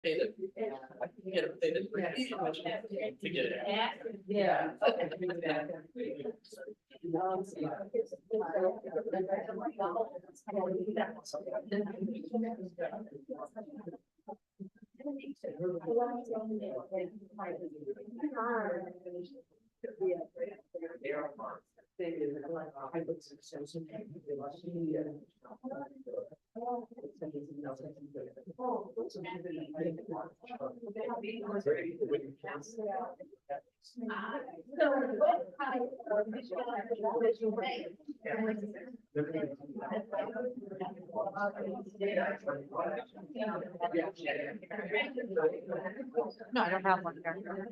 Pay the, you gotta pay the to get it. Yeah. No, I don't have one here.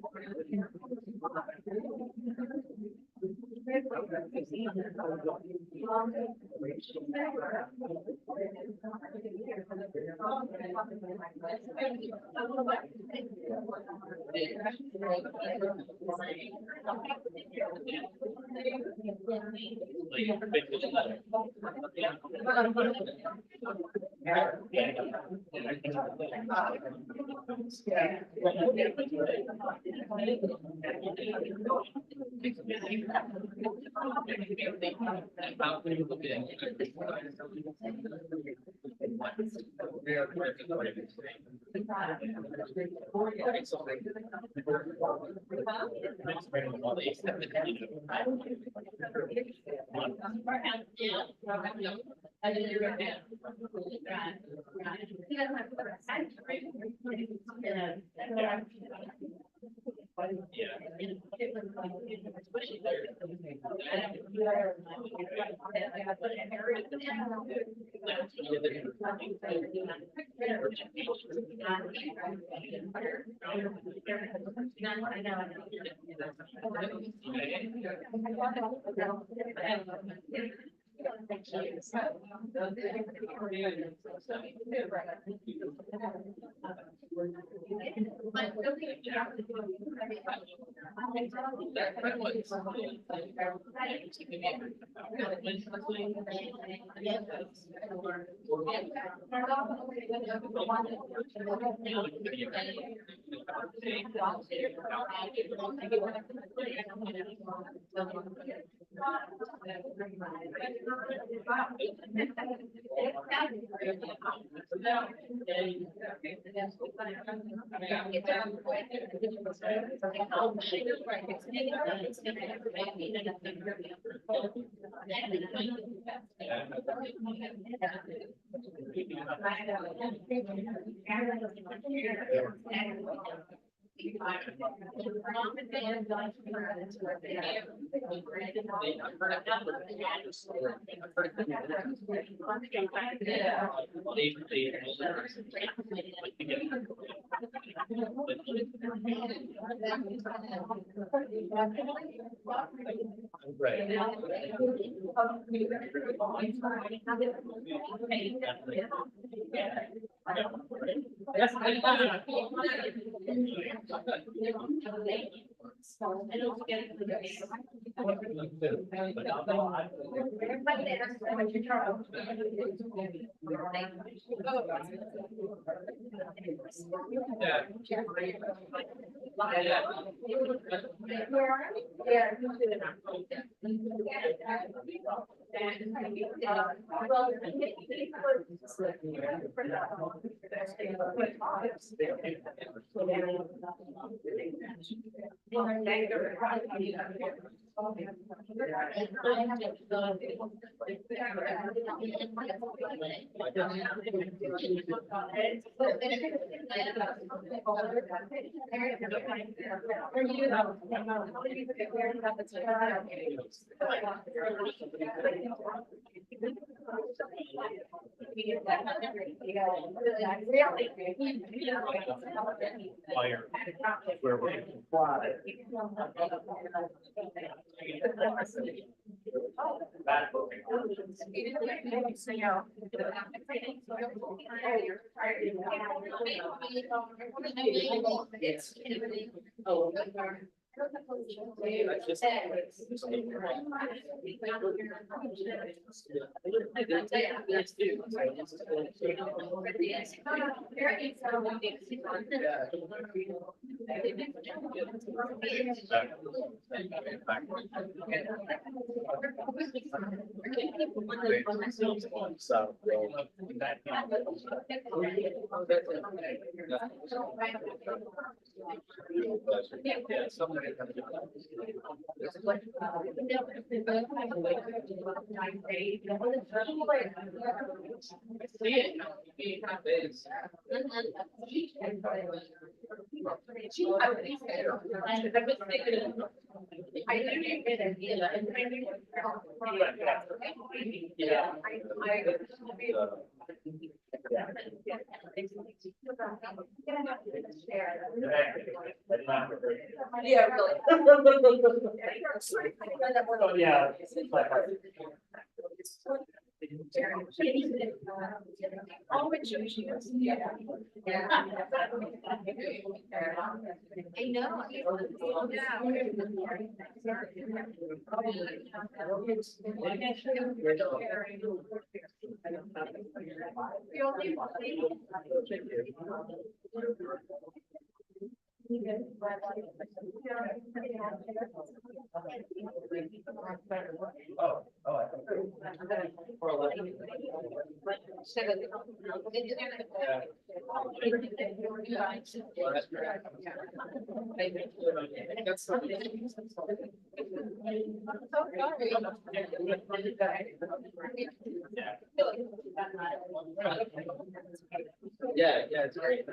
Right. Fire. Where we're. Yeah, really. Yeah. I know. Yeah, it's great.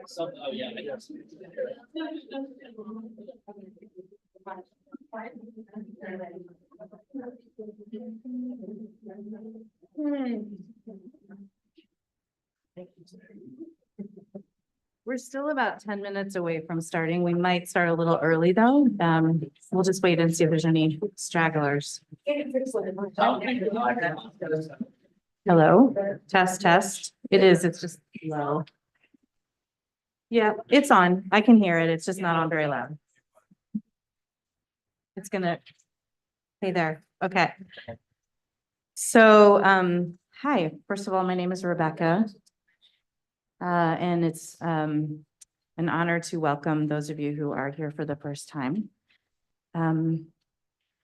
Some, oh yeah, I guess. We're still about 10 minutes away from starting. We might start a little early though. We'll just wait and see if there's any stragglers. Hello, test, test. It is, it's just low. Yeah, it's on. I can hear it. It's just not on very loud. It's gonna, hey there. Okay. So, hi, first of all, my name is Rebecca. And it's an honor to welcome those of you who are here for the first time.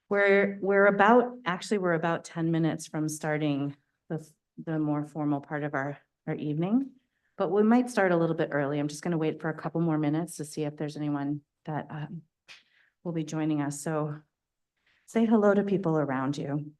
We're about 10 minutes from starting the more formal part of our evening, but we might start a little bit early. I'm just going to wait for a couple more minutes to see if there's anyone that will be joining us. So say hello to people around you.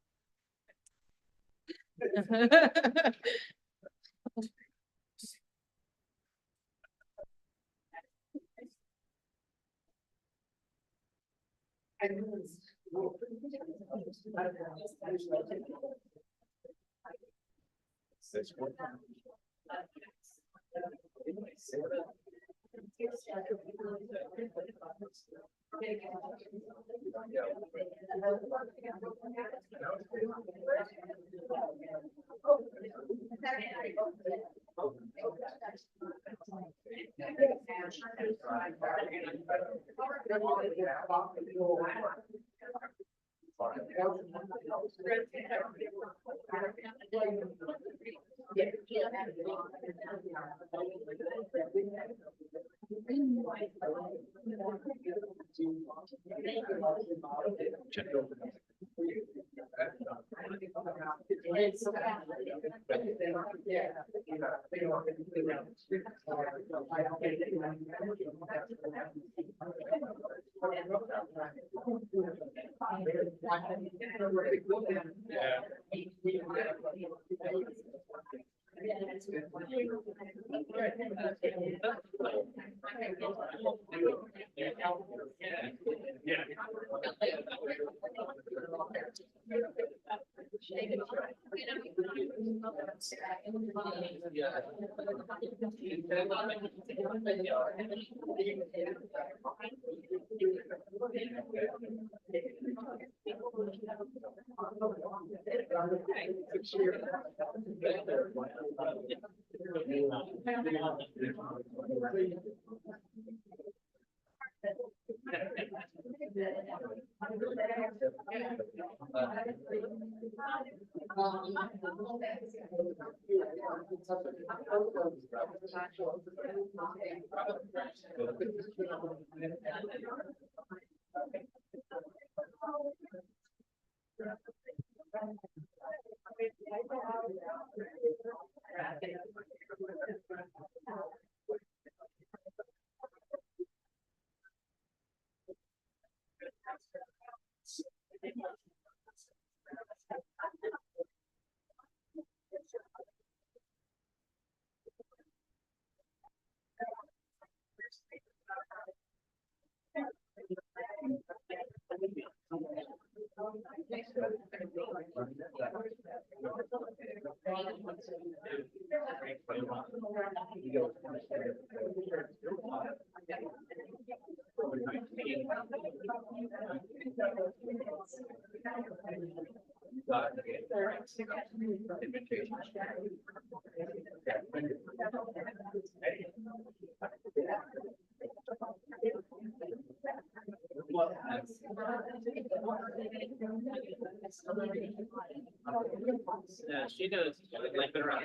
Yeah, she does. Like, been around.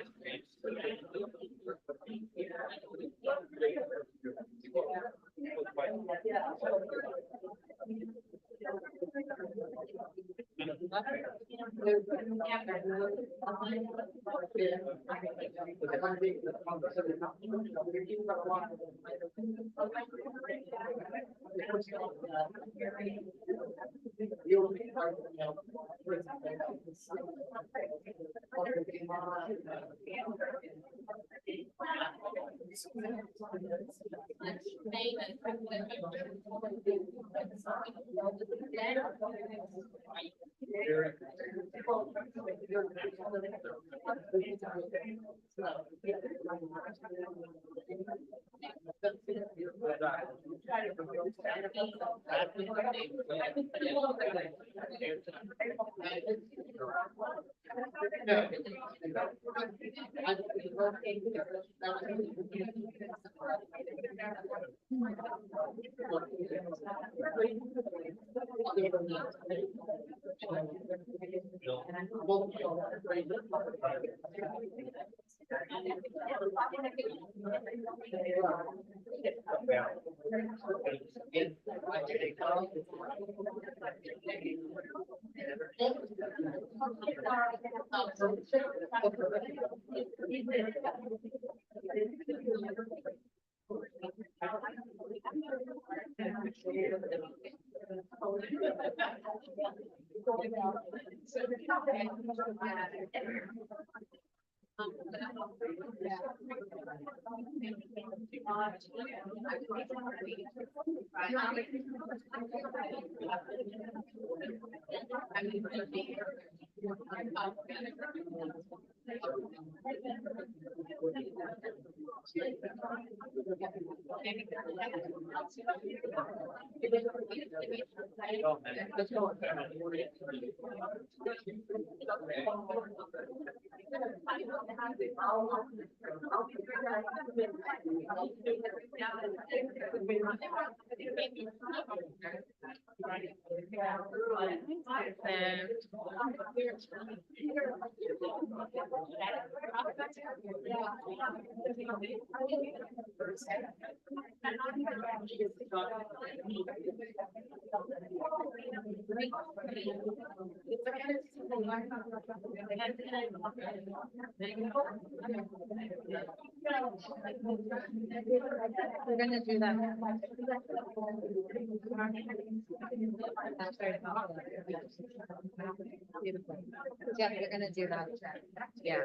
We're gonna do that. Yeah, we're gonna do that. Yeah.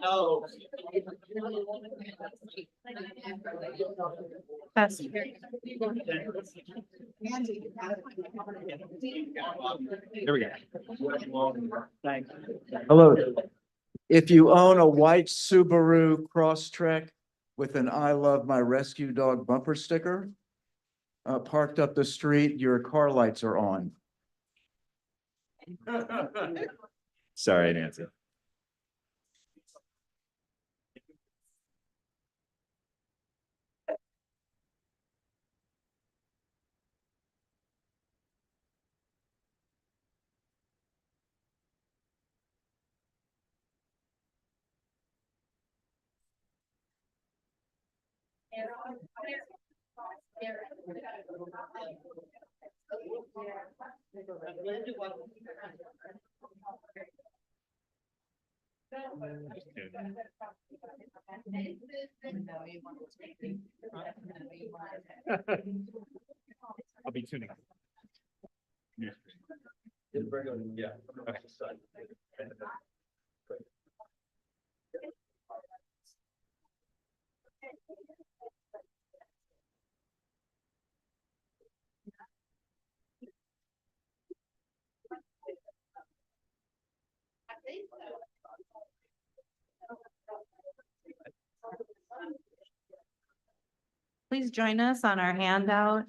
Oh. That's There we go. Thanks. Hello. If you own a white Subaru Crosstrek with an I love my rescue dog bumper sticker, parked up the street, your car lights are on. Sorry, Nancy. I'll be tuning. Yeah. Okay. Please join us on our handout.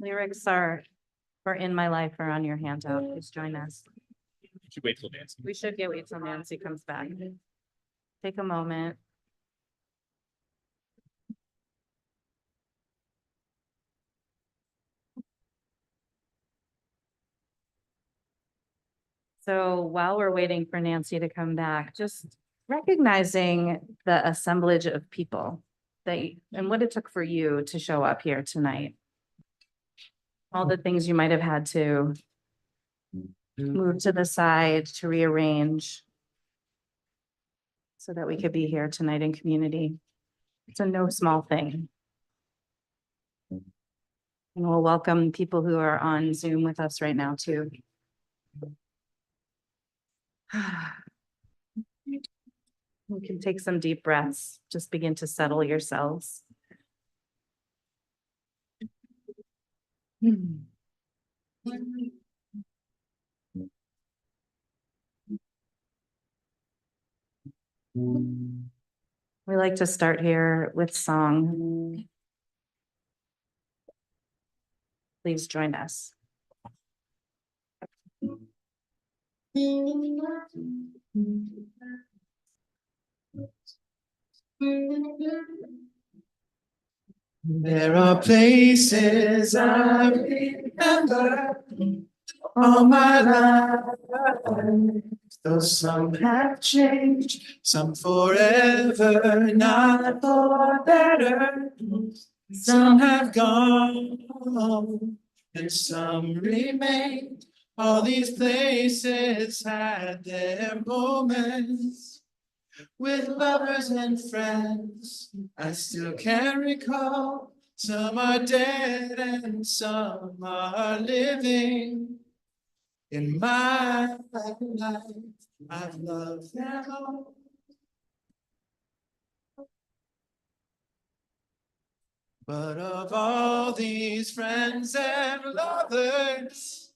Lyrics are for In My Life are on your handout. Please join us. Should wait till Nancy. We should wait till Nancy comes back. Take a moment. So while we're waiting for Nancy to come back, just recognizing the assemblage of people and what it took for you to show up here tonight. All the things you might have had to move to the side to rearrange so that we could be here tonight in community. It's a no small thing. And we'll welcome people who are on Zoom with us right now too. You can take some deep breaths. Just begin to settle yourselves. We like to start here with song. Please join us. There are places I remember all my life, though some have changed, some forever, not for better. Some have gone, and some remain. All these places had their moments with lovers and friends. I still can recall. Some are dead and some are living. In my life, I've loved them all. But of all these friends and lovers,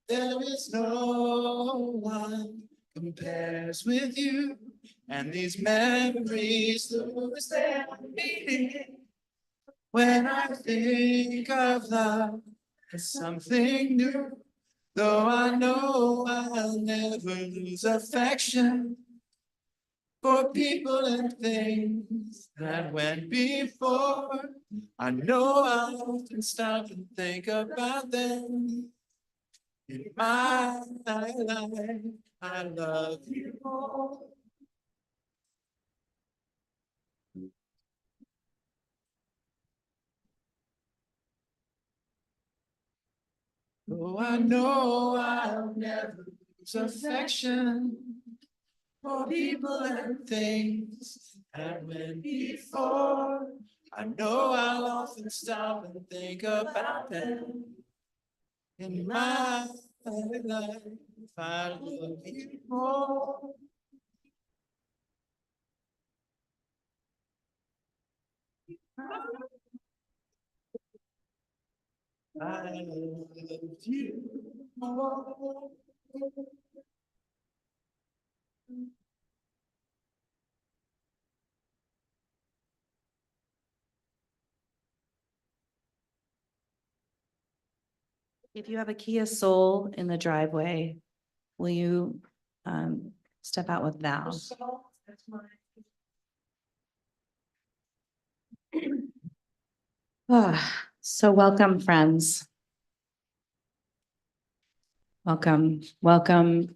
there is no one compares with you. And these memories lose their meaning When I think of love, it's something new. Though I know I'll never lose affection for people and things that went before. I know I'll often stop and think about them. In my life, I love you more. Oh, I know I'll never lose affection for people and things that went before. I know I'll often stop and think about them. In my life, I love you more. I love you more. If you have a Kia Soul in the driveway, will you step out with thou? So welcome, friends. Welcome, welcome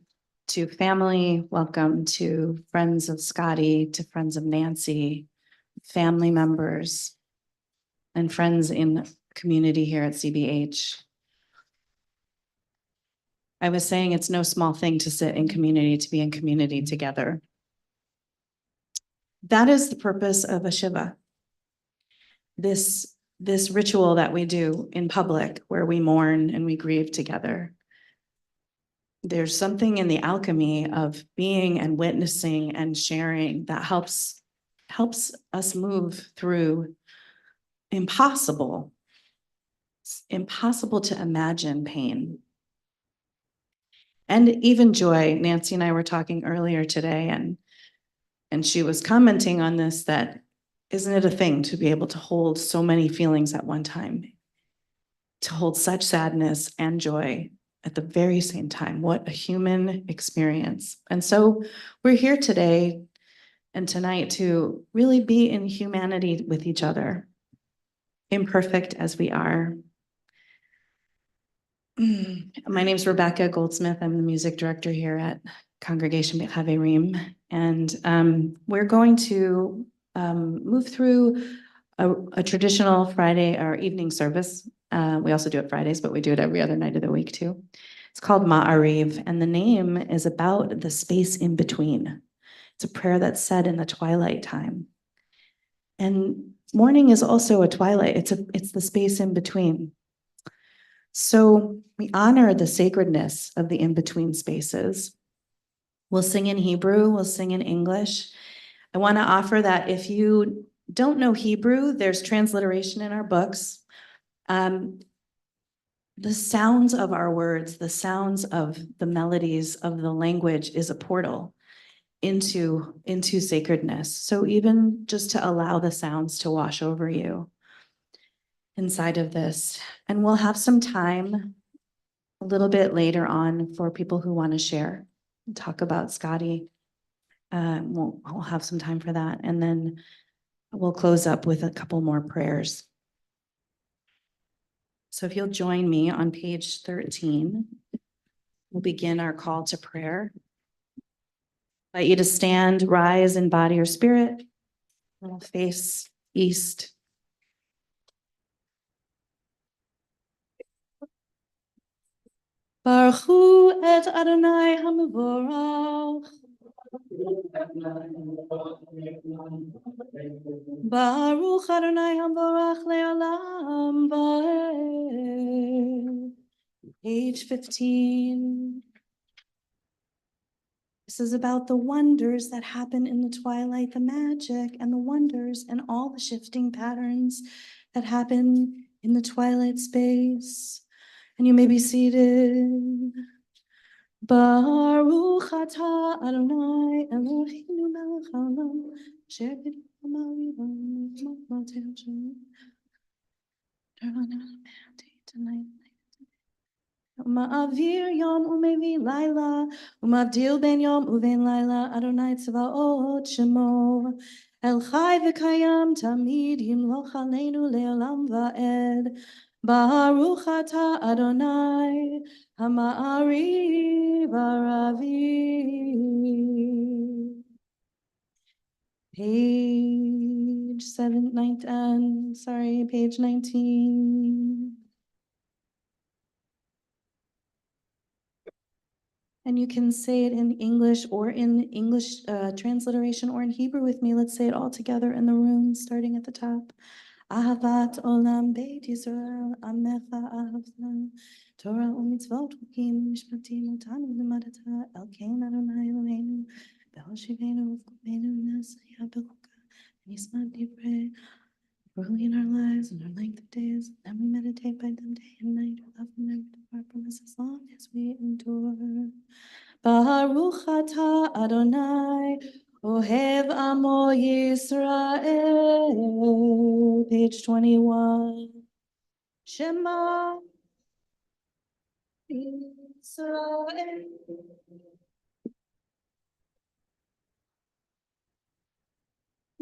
to family, welcome to friends of Scotty, to friends of Nancy, family members, and friends in community here at CBH. I was saying it's no small thing to sit in community, to be in community together. That is the purpose of a Shiva. This ritual that we do in public where we mourn and we grieve together. There's something in the alchemy of being and witnessing and sharing that helps us move through impossible to imagine pain. And even joy. Nancy and I were talking earlier today, and she was commenting on this, that isn't it a thing to be able to hold so many feelings at one time? To hold such sadness and joy at the very same time. What a human experience. And so we're here today and tonight to really be in humanity with each other, imperfect as we are. My name's Rebecca Goldsmith. I'm the music director here at Congregation B'Chaverim, and we're going to move through a traditional Friday or evening service. We also do it Fridays, but we do it every other night of the week too. It's called Ma'ariv, and the name is about the space in between. It's a prayer that's said in the twilight time. And morning is also a twilight. It's the space in between. So we honor the sacredness of the in-between spaces. We'll sing in Hebrew, we'll sing in English. I want to offer that if you don't know Hebrew, there's transliteration in our books. The sounds of our words, the sounds of the melodies of the language is a portal into sacredness. So even just to allow the sounds to wash over you inside of this. And we'll have some time a little bit later on for people who want to share and talk about Scotty. We'll have some time for that. And then we'll close up with a couple more prayers. So if you'll join me on page 13, we'll begin our call to prayer. I invite you to stand, rise in body or spirit. We'll face east. Baruch hu et Adonai HaMevorach. Baruch Adonai HaMevorach le'olam va'ed. Page 15. This is about the wonders that happen in the twilight, the magic and the wonders and all the shifting patterns that happen in the twilight space. And you may be seated. Baruch atah Adonai Eloheinu melech haolam, asher b'dvar ma'ariv ומעביר יום ומביא לילה, ומבדיל בין יום ובין לילה, אדוני צבאות שמו. אל חי וקיים תמיד, ימלוך עלינו לעולם ועד. ברוך אתה אדוני, המעריב ערבים. Page 19. And you can say it in English or in English transliteration or in Hebrew with me. Let's say it all together in the room, starting at the top. Ahavat olam beit Yisrael, amecha ahavta, Torah u'mitzvot u'kim mishpatim utanu l'madata, elkein Adonai Eloheinu, b'hoshivenu u'v'kumenu v'nasaya b'chuka, v'nismat divrei, early in our lives and our length of days, and we meditate by them day and night. We love them never depart from us as long as we endure. Baruch atah Adonai, Ohev Amo Yisrael. Page 21. Shema Yisrael.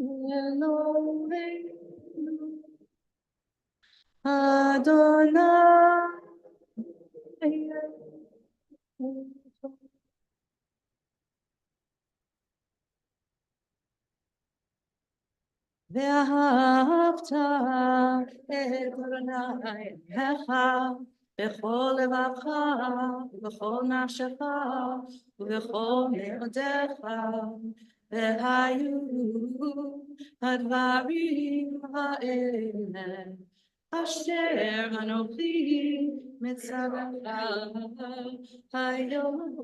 Eloheinu Adonai. ואהבת את אדוני אלוהיך בכל לבבך ובכל נפשך ובכל מאודיך, והיו הדברים האלה אשר אנוכי מצווך היום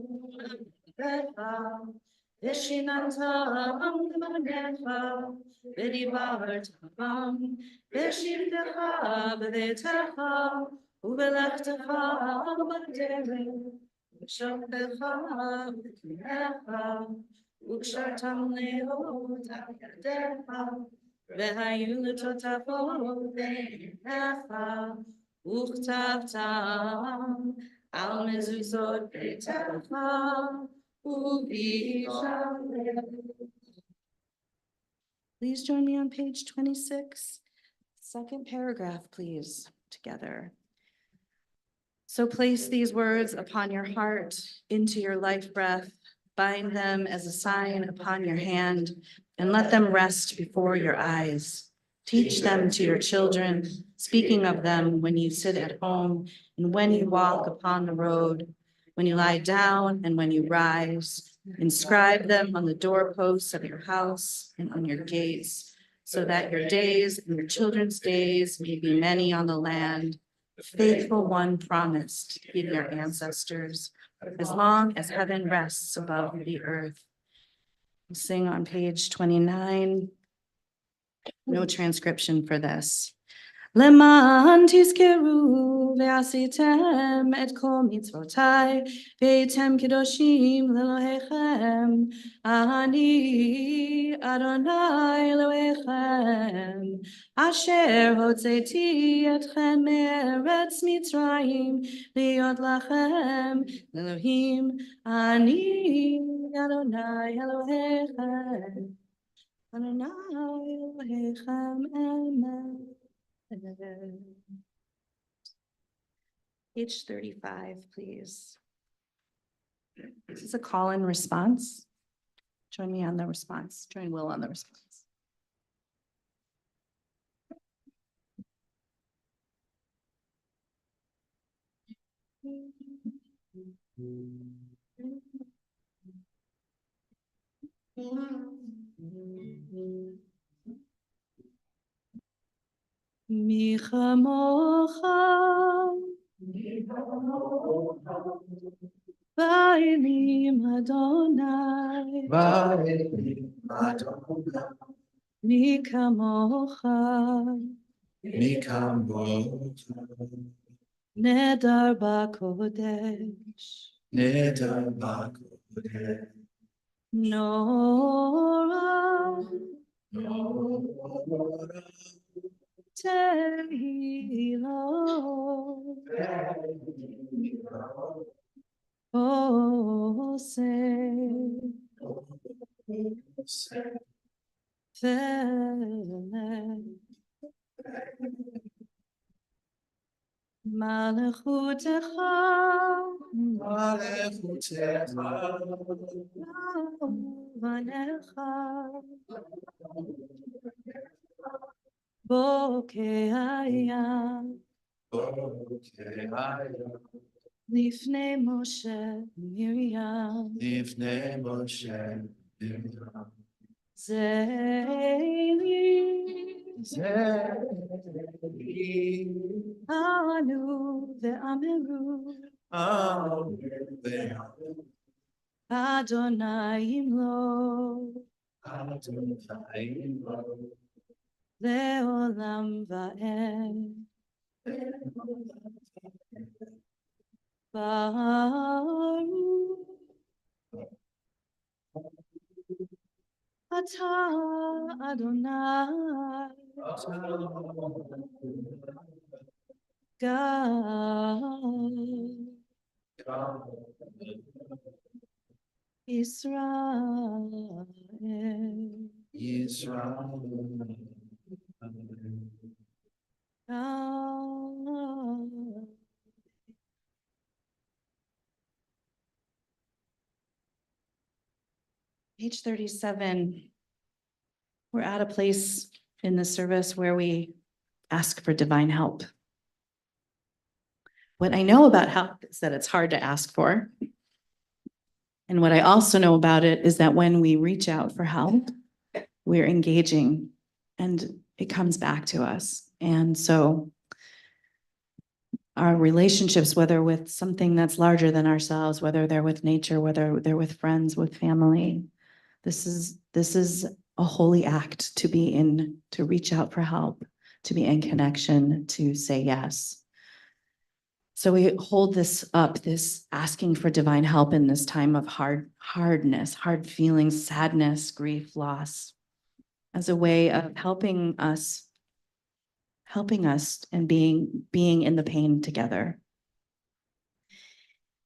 עליך, ושיננתם לבניך ודיברת בם בשבתך בביתך ובלכתך בדרך ובשוכבך ובקמך וקשרתם להיות על ידיך, והיו לטוטפות בעיניך וכתבתם על מזוזות ביתך ובישעריך. Please join me on page 26. Second paragraph, please, together. So place these words upon your heart, into your life breath, bind them as a sign upon your hand, and let them rest before your eyes. Teach them to your children, speaking of them when you sit at home and when you walk upon the road, when you lie down and when you rise. Inscribe them on the doorposts of your house and on your gates, so that your days and your children's days may be many on the land. The faithful one promised to give your ancestors, as long as heaven rests above the earth. We'll sing on page 29. No transcription for this. למען תזכרו ועשיתם את כל מצוותיי והייתם קדושים לאלוהיכם, אני אדוני אלוהיכם אשר הוצאתי אתכם מארץ מצרים להיות לכם אלוהים, אני אדוני אלוהיכם, אדוני אלוהיכם אמת. Page 35, please. This is a call and response. Join me on the response. Join Will on the response. מי כמוך באלים אדוני, מי כמוך נדר בקודש, נורא Tehilo. Oh, say. Malachutecha, vanecha, bokeaya, lifnei Moshe Miriam, Zeili, Anu ve'ameru, Adonai imlo, leolam va'ed. Baruch atah Adonai God Israel. God. Page 37. We're at a place in the service where we ask for divine help. What I know about help is that it's hard to ask for. And what I also know about it is that when we reach out for help, we're engaging and it comes back to us. And so our relationships, whether with something that's larger than ourselves, whether they're with nature, whether they're with friends, with family, this is a holy act to be in, to reach out for help, to be in connection, to say yes. So we hold this up, this asking for divine help in this time of hardness, hard feelings, sadness, grief, loss, as a way of helping us and being in the pain together.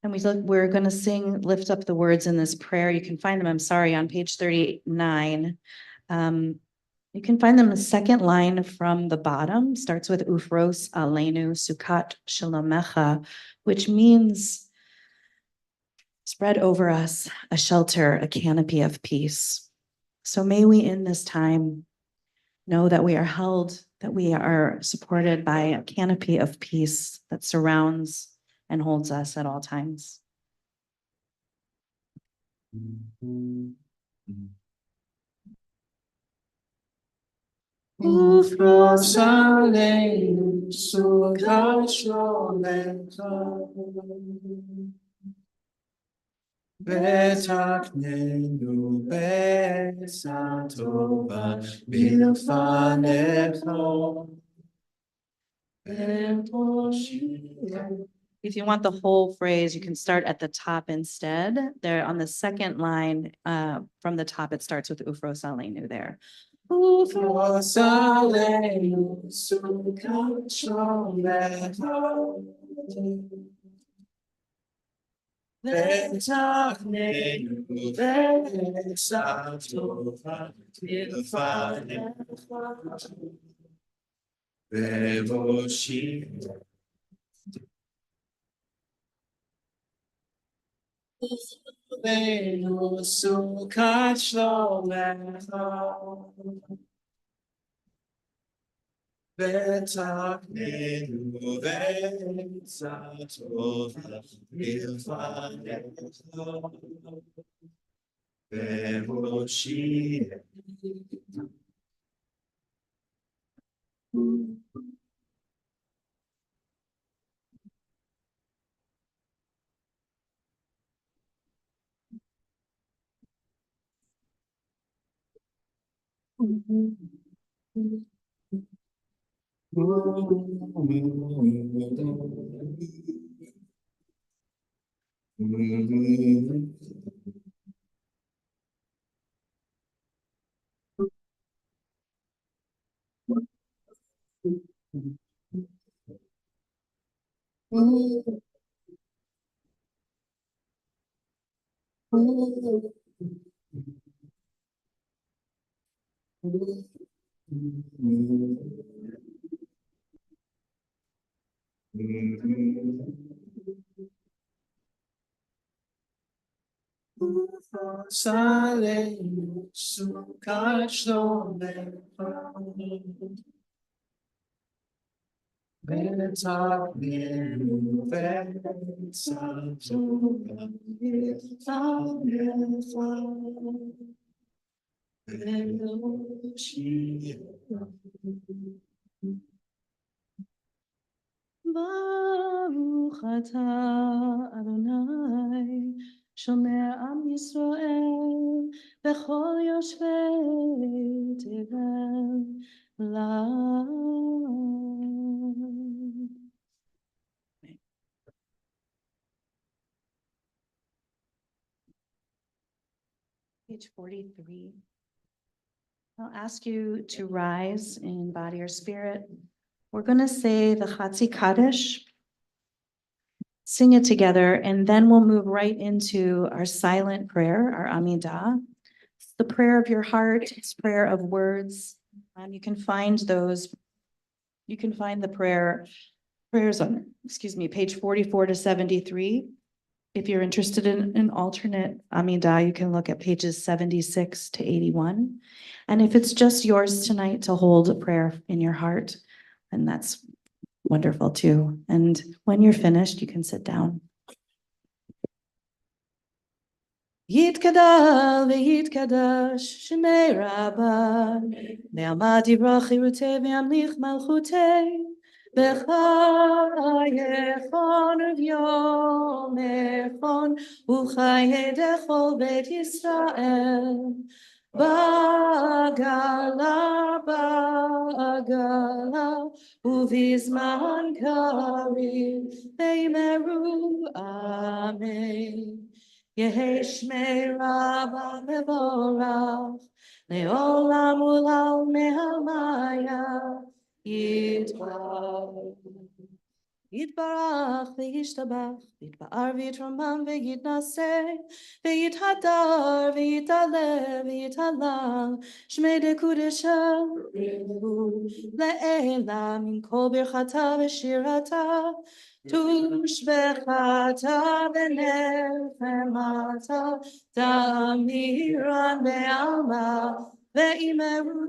And we're going to sing, lift up the words in this prayer. You can find them, I'm sorry, on page 39. You can find them the second line from the bottom, starts with Ufros Aleinu Sukat Shalomecha, which means spread over us a shelter, a canopy of peace. So may we in this time know that we are held, that we are supported by a canopy of peace that surrounds and holds us at all times. Ufros aleinu sukat shlomecha, v'taknenu b'etzah tova milfanecha, v'poshim. If you want the whole phrase, you can start at the top instead. There on the second line, from the top, it starts with Ufros Aleinu there. Ufros aleinu sukat shlomecha, v'taknenu b'etzah tova milfanecha, v'poshim. Aleinu sukat shlomecha, v'taknenu b'etzah tova milfanecha, v'poshim. Sale su cachorro Venta menu versa tua Baruch atah Adonai, shomer am Yisrael, v'chol yoshvei tevel la'ad. Page 43. I'll ask you to rise in body or spirit. We're going to say the Chatzi Kaddish, sing it together, and then we'll move right into our silent prayer, our Amidah. It's the prayer of your heart, it's prayer of words. You can find those, you can find the prayers on, page 44 to 73. If you're interested in an alternate Amidah, you can look at pages 76 to 81. And if it's just yours tonight to hold a prayer in your heart, then that's wonderful too. And when you're finished, you can sit down. Yitkadal v'yitkadash shemei Rabbah ve'amad yivrach chirutei ve'amlich malchutei v'chayechon v'yomechon u'chayei dechol beit Yisrael ba'gala uvizman karim v'yimeru amen. Yehi Shmei Rabbah Mevorach, Leolam Ulal Mehamaya, Yitbarach v'yishtabach, Yitba'ar v'yitramam v'yitnaseh, v'yithadar v'yitalev v'yithalal, Shmei dekudesha le'ela min kol birchata v'shirata, tushbechata v'nefemata, tamiran ve'alma ve'imeru.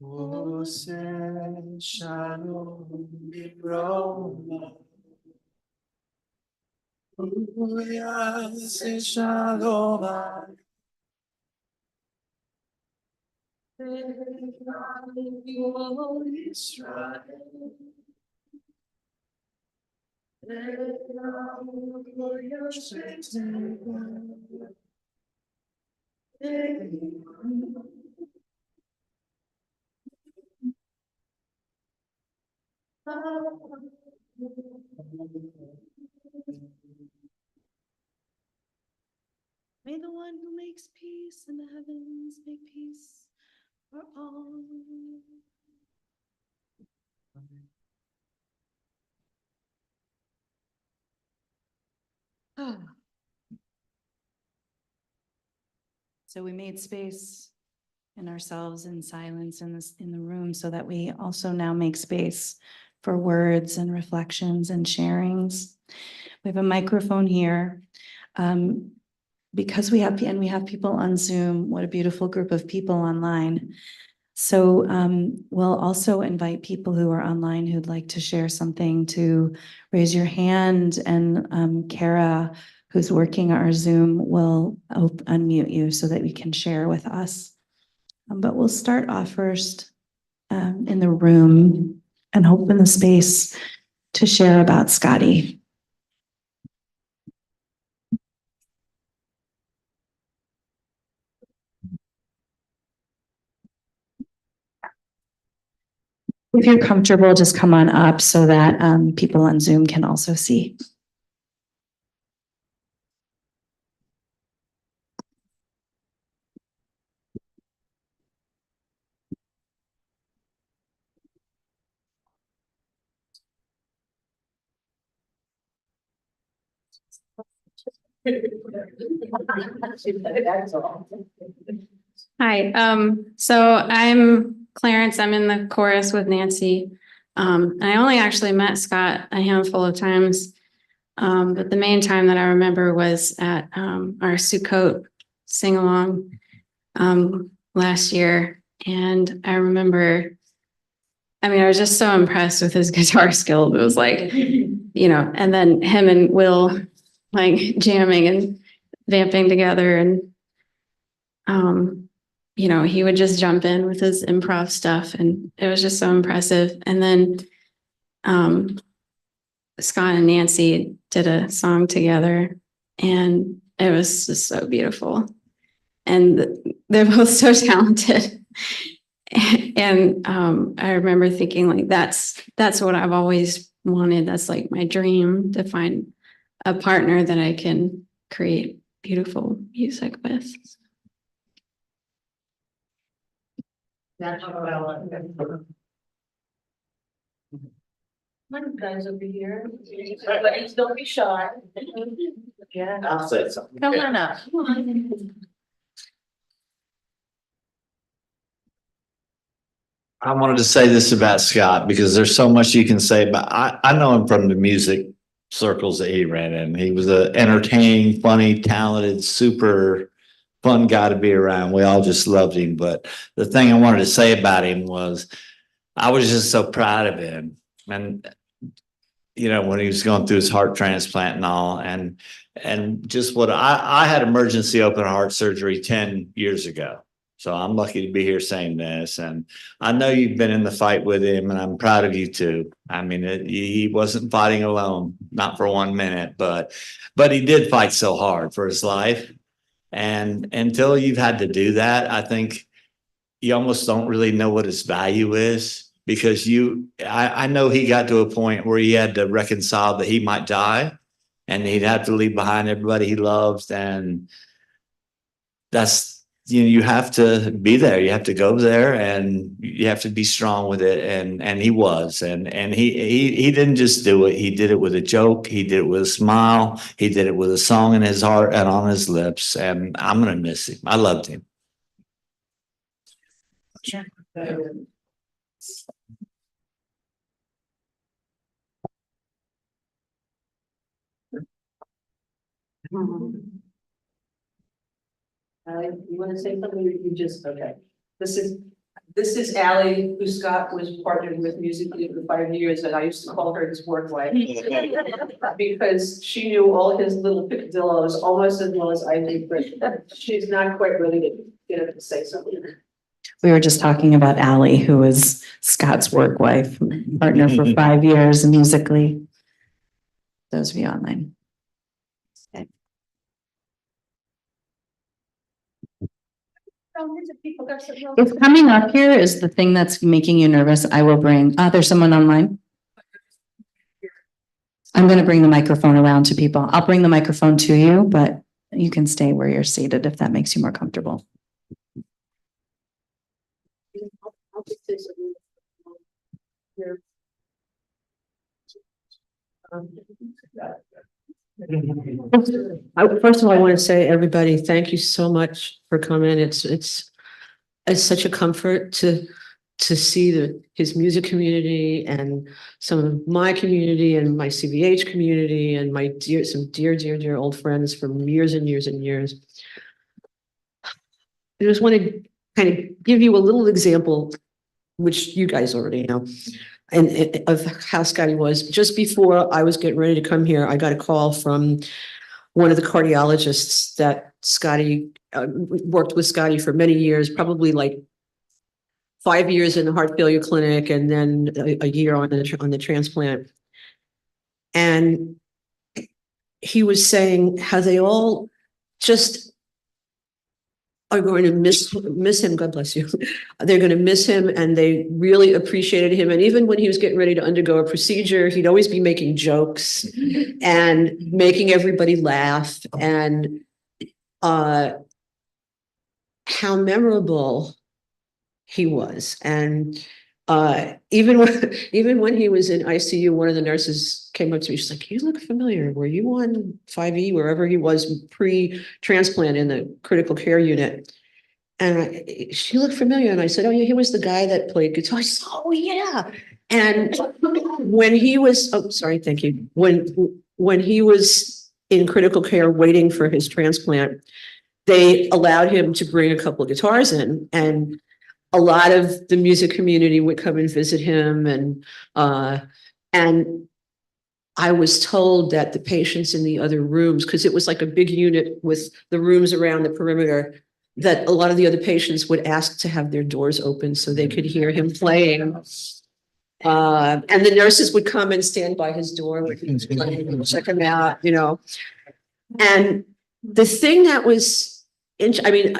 Você shalom Roma. Você shalom. Israel. May the one who makes peace in the heavens make peace for all. So we made space in ourselves in silence in this, in the room, so that we also now make space for words and reflections and sharings. We have a microphone here. Because we have people on Zoom, what a beautiful group of people online. So we'll also invite people who are online who'd like to share something to raise your hand, and Kara, who's working our Zoom, will unmute you so that you can share with us. But we'll start off first in the room and open the space to share about Scotty. If you're comfortable, just come on up so that people on Zoom can also see. Hi, so I'm Clarence. I'm in the chorus with Nancy. I only actually met Scott a handful of times. But the main time that I remember was at our Sukkot sing-along last year. And I remember, I mean, I was just so impressed with his guitar skill. It was like, you know, and then him and Will like jamming and vamping together, and you know, he would just jump in with his improv stuff, and it was just so impressive. And then Scott and Nancy did a song together, and it was just so beautiful. And they're both so talented. And I remember thinking, like, that's what I've always wanted. That's like my dream, to find a partner that I can create beautiful music with. Guys over here, but don't be shy. Yeah. I'll say something. Come on up. I wanted to say this about Scott because there's so much you can say about, I know him from the music circles that he ran in. He was an entertaining, funny, talented, super fun guy to be around. We all just loved him. But the thing I wanted to say about him was I was just so proud of him. And, you know, when he was going through his heart transplant and all, and just what I had emergency open heart surgery 10 years ago. So I'm lucky to be here saying this. And I know you've been in the fight with him, and I'm proud of you too. I mean, he wasn't fighting alone, not for 1 minute, but he did fight so hard for his life. And until you've had to do that, I think you almost don't really know what his value is, because I know he got to a point where he had to reconcile that he might die and he'd have to leave behind everybody he loves. And that's, you know, you have to be there. You have to go there, and you have to be strong with it. And he was, and he didn't just do it. He did it with a joke. He did it with a smile. He did it with a song in his heart and on his lips. And I'm going to miss him. I loved him. You want to say something, or you just, okay. This is This is Ally, who Scott was partnered with musically for 5 years, and I used to call her his work wife. Because she knew all his little picadillos almost as well as I do, but she's not quite ready to get him to say something. We were just talking about Ally, who was Scott's work wife, partner for 5 years musically. Those of you online. Okay. If coming up here is the thing that's making you nervous, I will bring, there's someone online. I'm going to bring the microphone around to people. I'll bring the microphone to you, but you can stay where you're seated if that makes you more comfortable. First of all, I want to say, everybody, thank you so much for coming. It's such a comfort to see his music community and some of my community and my CVH community and some dear old friends from years and years and years. I just want to kind of give you a little example, which you guys already know, and of how Scotty was. Just before I was getting ready to come here, I got a call from one of the cardiologists that Scotty worked with Scotty for many years, probably like 5 years in the heart failure clinic, and then a year on the transplant. And he was saying how they all just are going to miss him. God bless you. They're going to miss him, and they really appreciated him. And even when he was getting ready to undergo a procedure, he'd always be making jokes and making everybody laugh, and how memorable he was. And even when he was in ICU, one of the nurses came up to me. She's like, "You look familiar. Were you on 5E, wherever he was pre-transplant in the critical care unit?" And she looked familiar. And I said, "Oh yeah, he was the guy that played guitar." She said, "Oh yeah." And when he was, oh, sorry, thank you. When he was in critical care waiting for his transplant, they allowed him to bring a couple of guitars in, and a lot of the music community would come and visit him. And I was told that the patients in the other rooms, because it was like a big unit with the rooms around the perimeter, that a lot of the other patients would ask to have their doors open so they could hear him playing. And the nurses would come and stand by his door when he was playing and check him out, you know. And the thing that was, I mean,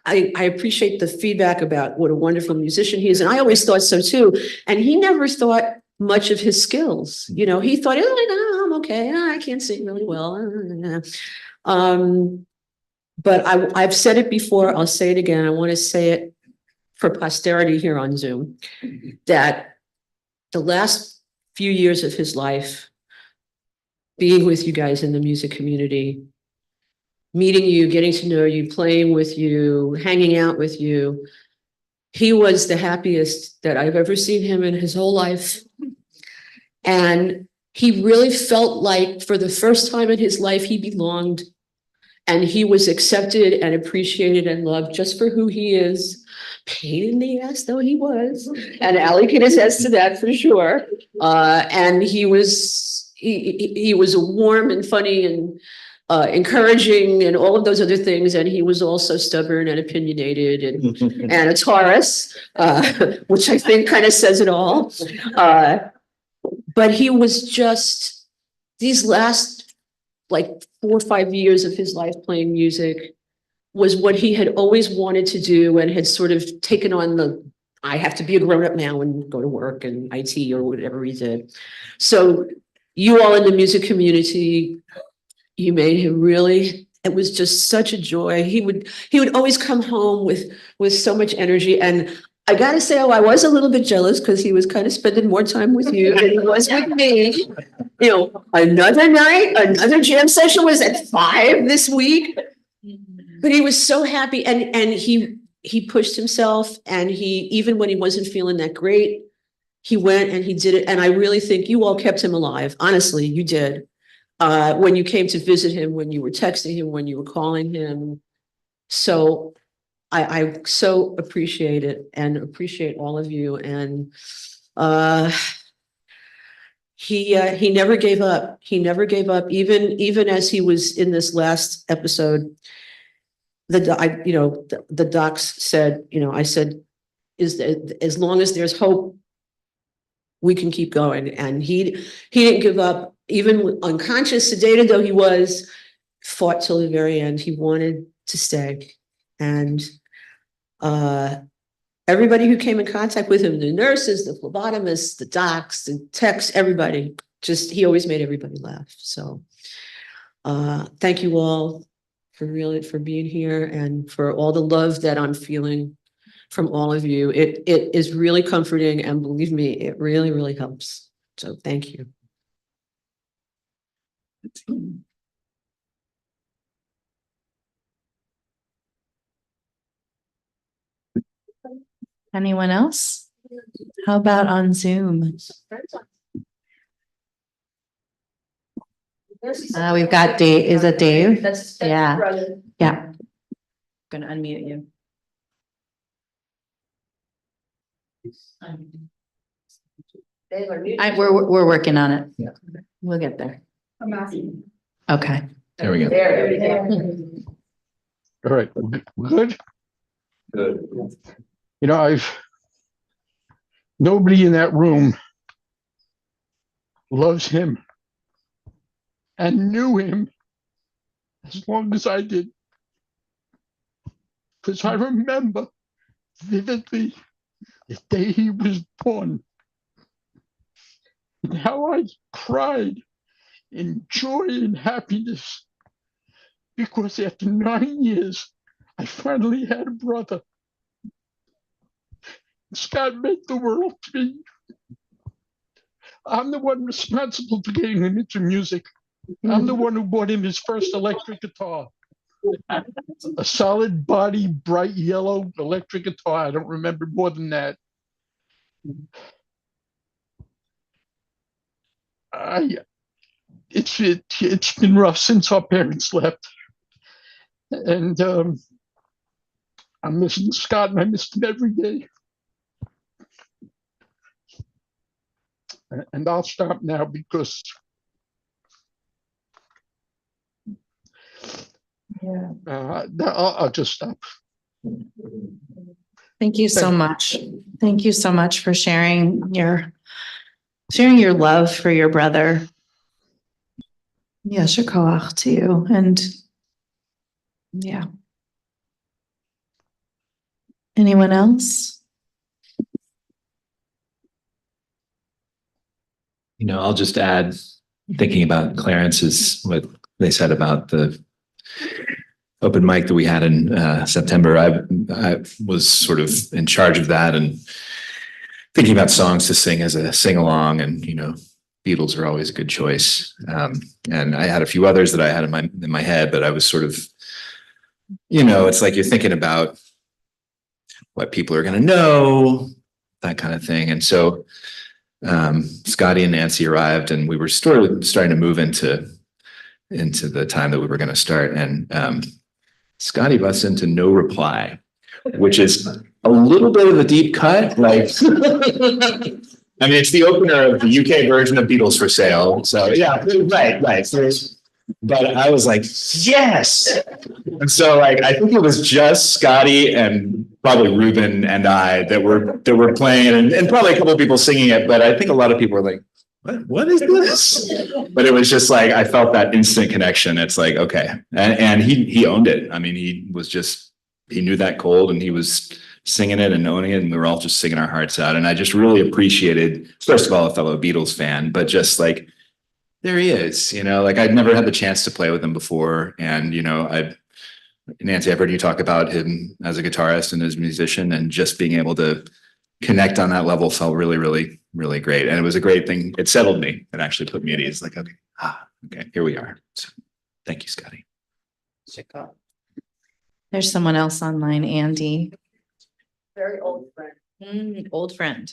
I appreciate the feedback about what a wonderful musician he is. And I always thought so too. And he never thought much of his skills. You know, he thought, "Oh, no, I'm okay. I can't sing really well." But I've said it before. I'll say it again. I want to say it for posterity here on Zoom, that the last few years of his life, being with you guys in the music community, meeting you, getting to know you, playing with you, hanging out with you, he was the happiest that I've ever seen him in his whole life. And he really felt like for the first time in his life, he belonged, and he was accepted and appreciated and loved just for who he is. Pain in the ass though he was. And Ally can attest to that for sure. And he was a warm and funny and encouraging and all of those other things. And he was also stubborn and opinionated and a Taurus, which I think kind of says it all. But he was just, these last like 4 or 5 years of his life playing music was what he had always wanted to do, and had sort of taken on I have to be a grown up now and go to work and IT or whatever he did. So you all in the music community, you made him really, it was just such a joy. He would always come home with so much energy. And I gotta say, I was a little bit jealous because he was kind of spending more time with you than he was with me. You know, another night, another jam session was at 5 this week. But he was so happy, and he pushed himself, and he, even when he wasn't feeling that great, he went and he did it. And I really think you all kept him alive. Honestly, you did. When you came to visit him, when you were texting him, when you were calling him. So I so appreciate it and appreciate all of you and he never gave up. He never gave up, even as he was in this last episode. The docs said, I said, as long as there's hope, we can keep going. And he didn't give up, even unconscious, sedated though he was, fought till the very end. He wanted to stay. And everybody who came in contact with him, the nurses, the phlebotomists, the docs, the techs, everybody, he always made everybody laugh. So thank you all for being here and for all the love that I'm feeling from all of you. It is really comforting, and believe me, it really, really helps. So thank you. Anyone else? How about on Zoom? We've got Dave. Is it Dave? That's Yeah. brother. Yeah. Gonna unmute you. Dave, are you- We're working on it. Yeah. We'll get there. I'm asking. Okay. There we go. There we go. All right, we're good. You know, nobody in that room loves him and knew him as long as I did. Because I remember vividly the day he was born and how I cried in joy and happiness because after 9 years, I finally had a brother. Scott meant the world to me. I'm the one responsible for getting him into music. I'm the one who bought him his first electric guitar. A solid body, bright yellow electric guitar. I don't remember more than that. It's been rough since our parents left. And I'm missing Scott, and I miss him every day. And I'll stop now because I'll just stop. Thank you so much. Thank you so much for sharing your love for your brother. Yasher koach to you. And yeah. Anyone else? I'll just add, thinking about Clarence's, what they said about the open mic that we had in September. I was sort of in charge of that and thinking about songs to sing as a sing along, and Beatles are always a good choice. And I had a few others that I had in my head, but I was sort of, it's like you're thinking about what people are going to know, that kind of thing. And so Scotty and Nancy arrived, and we were starting to move into the time that we were going to start. And Scotty busts into No Reply, which is a little bit of a deep cut. Like, I mean, it's the opener of the UK version of Beatles for Sale. So yeah, right. But I was like, yes. And so like, I think it was just Scotty and probably Ruben and I that were playing, and probably a couple of people singing it. But I think a lot of people were like, what is this? But it was just like, I felt that instant connection. It's like, okay. And he owned it. I mean, he knew that cold, and he was singing it and owning it. And we were all just singing our hearts out. And I just really appreciated, first of all, a fellow Beatles fan, but just like, there he is, like I'd never had the chance to play with him before. And, Nancy, I've heard you talk about him as a guitarist and as a musician, and just being able to connect on that level felt really, really, really great. And it was a great thing. It settled me. It actually put me at ease. Like, okay, here we are. So, thank you, Scotty. There's someone else online, Andy. Very old friend. Old friend.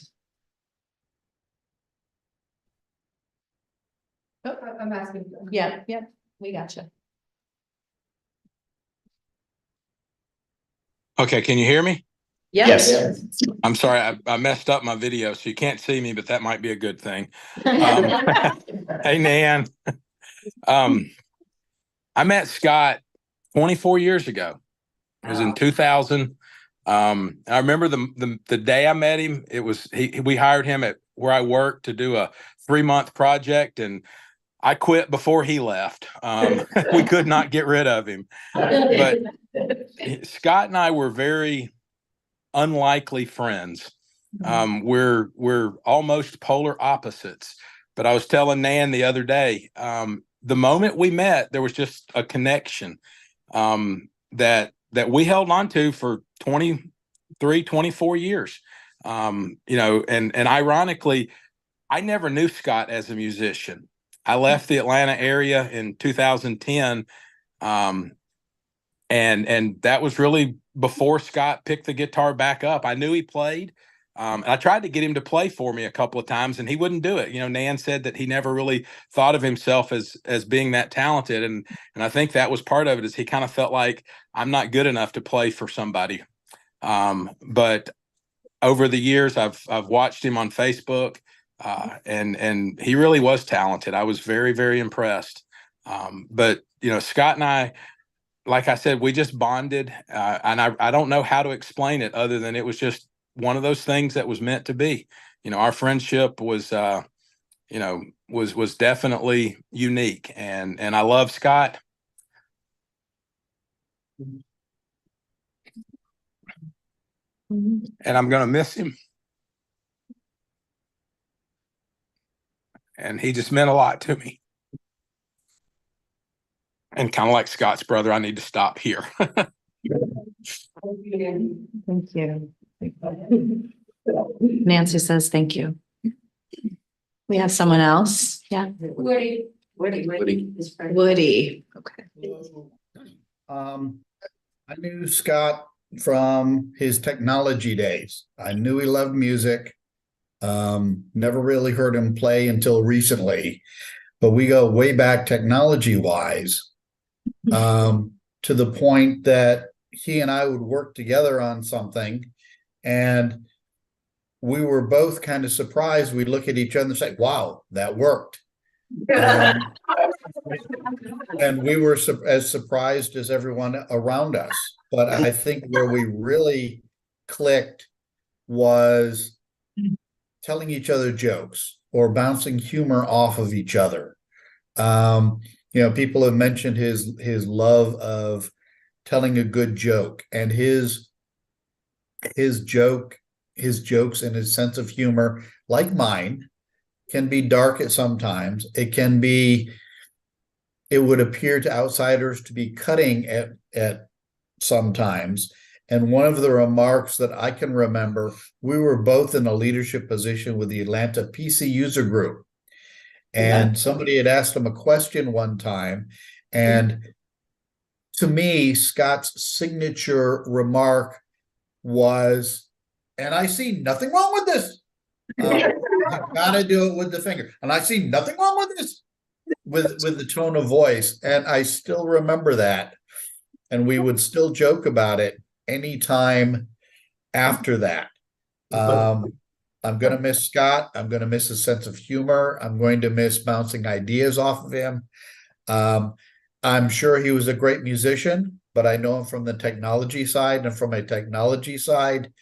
I'm asking. Yeah, we gotcha. Okay, can you hear me? Yes. I'm sorry, I messed up my video, so you can't see me, but that might be a good thing. Hey, Nan. I met Scott 24 years ago. It was in 2000. I remember the day I met him. It was we hired him at where I worked to do a 3-month project, and I quit before he left. We could not get rid of him. But Scott and I were very unlikely friends. We're almost polar opposites. But I was telling Nan the other day, the moment we met, there was just a connection that we held on to for 23, 24 years. And ironically, I never knew Scott as a musician. I left the Atlanta area in 2010. And that was really before Scott picked the guitar back up. I knew he played. And I tried to get him to play for me a couple of times, and he wouldn't do it. Nan said that he never really thought of himself as being that talented, and I think that was part of it. Is he kind of felt like I'm not good enough to play for somebody. But over the years, I've watched him on Facebook, and he really was talented. I was very, very impressed. But Scott and I, like I said, we just bonded, and I don't know how to explain it other than it was just one of those things that was meant to be. Our friendship was definitely unique, and I love Scott. And I'm going to miss him. And he just meant a lot to me. And kind of like Scott's brother, I need to stop here. Thank you. Nancy says thank you. We have someone else. Yeah. Woody. Woody. Okay. I knew Scott from his technology days. I knew he loved music. Never really heard him play until recently, but we go way back technology wise, to the point that he and I would work together on something, and we were both kind of surprised. We'd look at each other and say, wow, that worked. And we were as surprised as everyone around us. But I think where we really clicked was telling each other jokes or bouncing humor off of each other. People have mentioned his love of telling a good joke, and his jokes and his sense of humor, like mine, can be dark at sometimes. It would appear to outsiders to be cutting at sometimes. And one of the remarks that I can remember, we were both in a leadership position with the Atlanta PC user group. And somebody had asked him a question one time. And to me, Scott's signature remark was, and I see nothing wrong with this. You gotta do it with the finger. And I see nothing wrong with this, with the tone of voice. And I still remember that. And we would still joke about it anytime after that. I'm going to miss Scott. I'm going to miss his sense of humor. I'm going to miss bouncing ideas off of him. I'm sure he was a great musician, but I know him from the technology side, and from a technology side.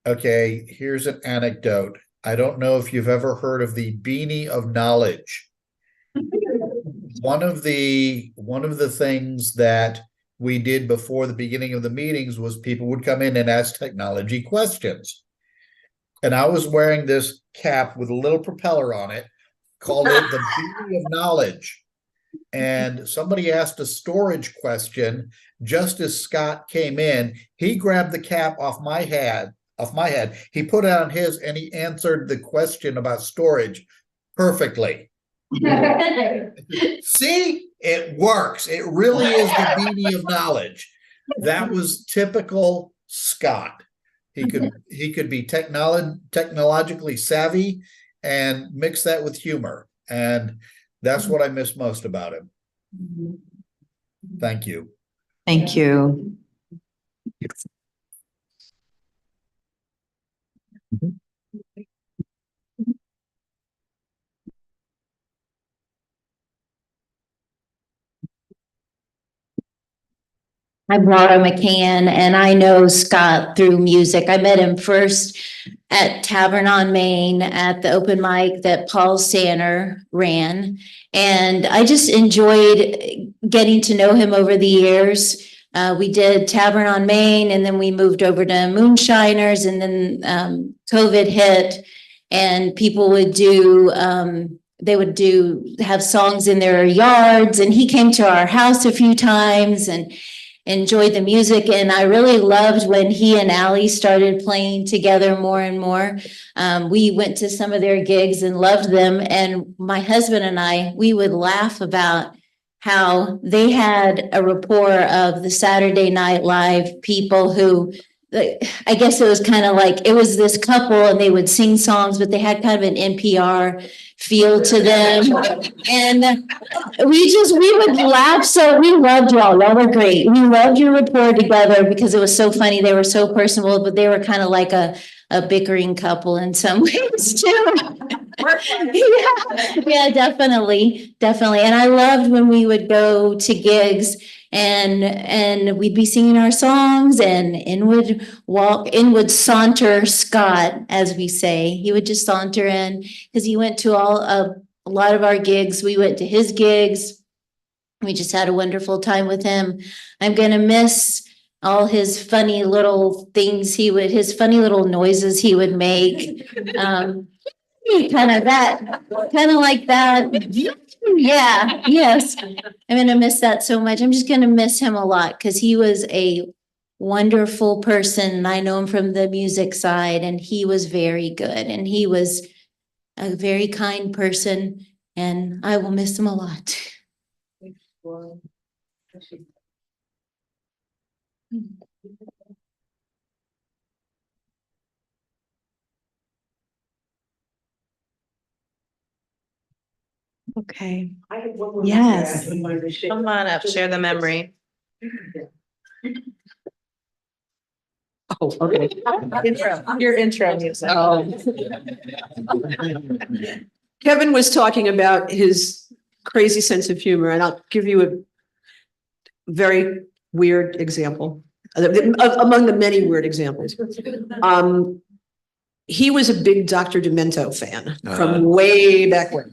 Okay, here's an anecdote. I don't know if you've ever heard of the beanie of knowledge. One of the things that we did before the beginning of the meetings was people would come in and ask technology questions. And I was wearing this cap with a little propeller on it, called it the beanie of knowledge. And somebody asked a storage question just as Scott came in. He grabbed the cap off my head. He put it on his, and he answered the question about storage perfectly. See, it works. It really is the beanie of knowledge. That was typical Scott. He could be technologically savvy and mix that with humor. And that's what I miss most about him. Thank you. Thank you. I'm Laura McCann, and I know Scott through music. I met him first at Tavern on Main at the open mic that Paul Sanner ran. And I just enjoyed getting to know him over the years. We did Tavern on Main, and then we moved over to Moonshiners, and then COVID hit, and people would do have songs in their yards, and he came to our house a few times and enjoyed the music. And I really loved when he and Allie started playing together more and more. We went to some of their gigs and loved them. And my husband and I, we would laugh about how they had a rapport of the Saturday Night Live people who, I guess it was kind of like, it was this couple and they would sing songs, but they had kind of an NPR feel to them. And we would laugh. So we loved y'all. Y'all were great. We loved your rapport together because it was so funny. They were so personable, but they were kind of like a bickering couple in some ways too. Yeah, definitely. And I loved when we would go to gigs and we'd be singing our songs, and in would saunter Scott, as we say. He would just saunter in because he went to a lot of our gigs. We went to his gigs. We just had a wonderful time with him. I'm gonna miss all his funny little things his funny little noises he would make. Kind of like that. Yeah, yes. I'm gonna miss that so much. I'm just gonna miss him a lot because he was a wonderful person. And I know him from the music side, and he was very good, and he was a very kind person, and I will miss him a lot. Okay. I have one more Yes. thing I wanted to share. Come on up, share the memory. Oh, okay. Your intro music. Kevin was talking about his crazy sense of humor, and I'll give you a very weird example among the many weird examples. He was a big Dr. Demento fan from way back when.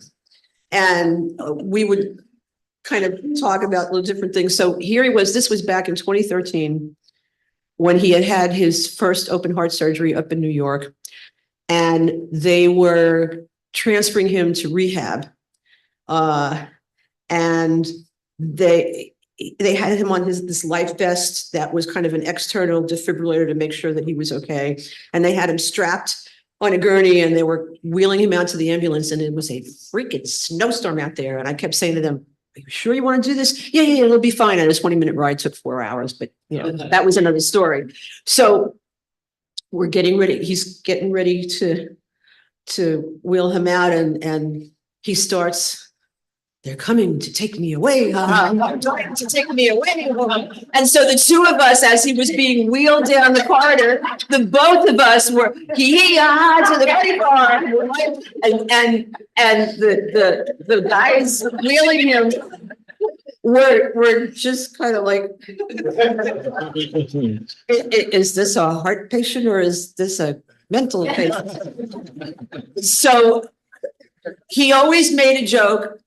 And we would kind of talk about little different things. So here he was, this was back in 2013 when he had his first open heart surgery up in New York. And they were transferring him to rehab. And they had him on this life vest that was kind of an external defibrillator to make sure that he was okay. And they had him strapped on a gurney, and they were wheeling him out to the ambulance, and it was a freaking snowstorm out there. And I kept saying to them, "Are you sure you want to do this?" Yeah, it'll be fine. And a 20-minute ride took 4 hours, but that was another story. So we're getting ready. He's getting ready to wheel him out, and he starts, "They're coming to take me away. To take me away." And so the two of us, as he was being wheeled down the corridor, both of us were to the very far. And the guys wheeling him were just kind of like, is this a heart patient or is this a mental patient? So he always made a joke,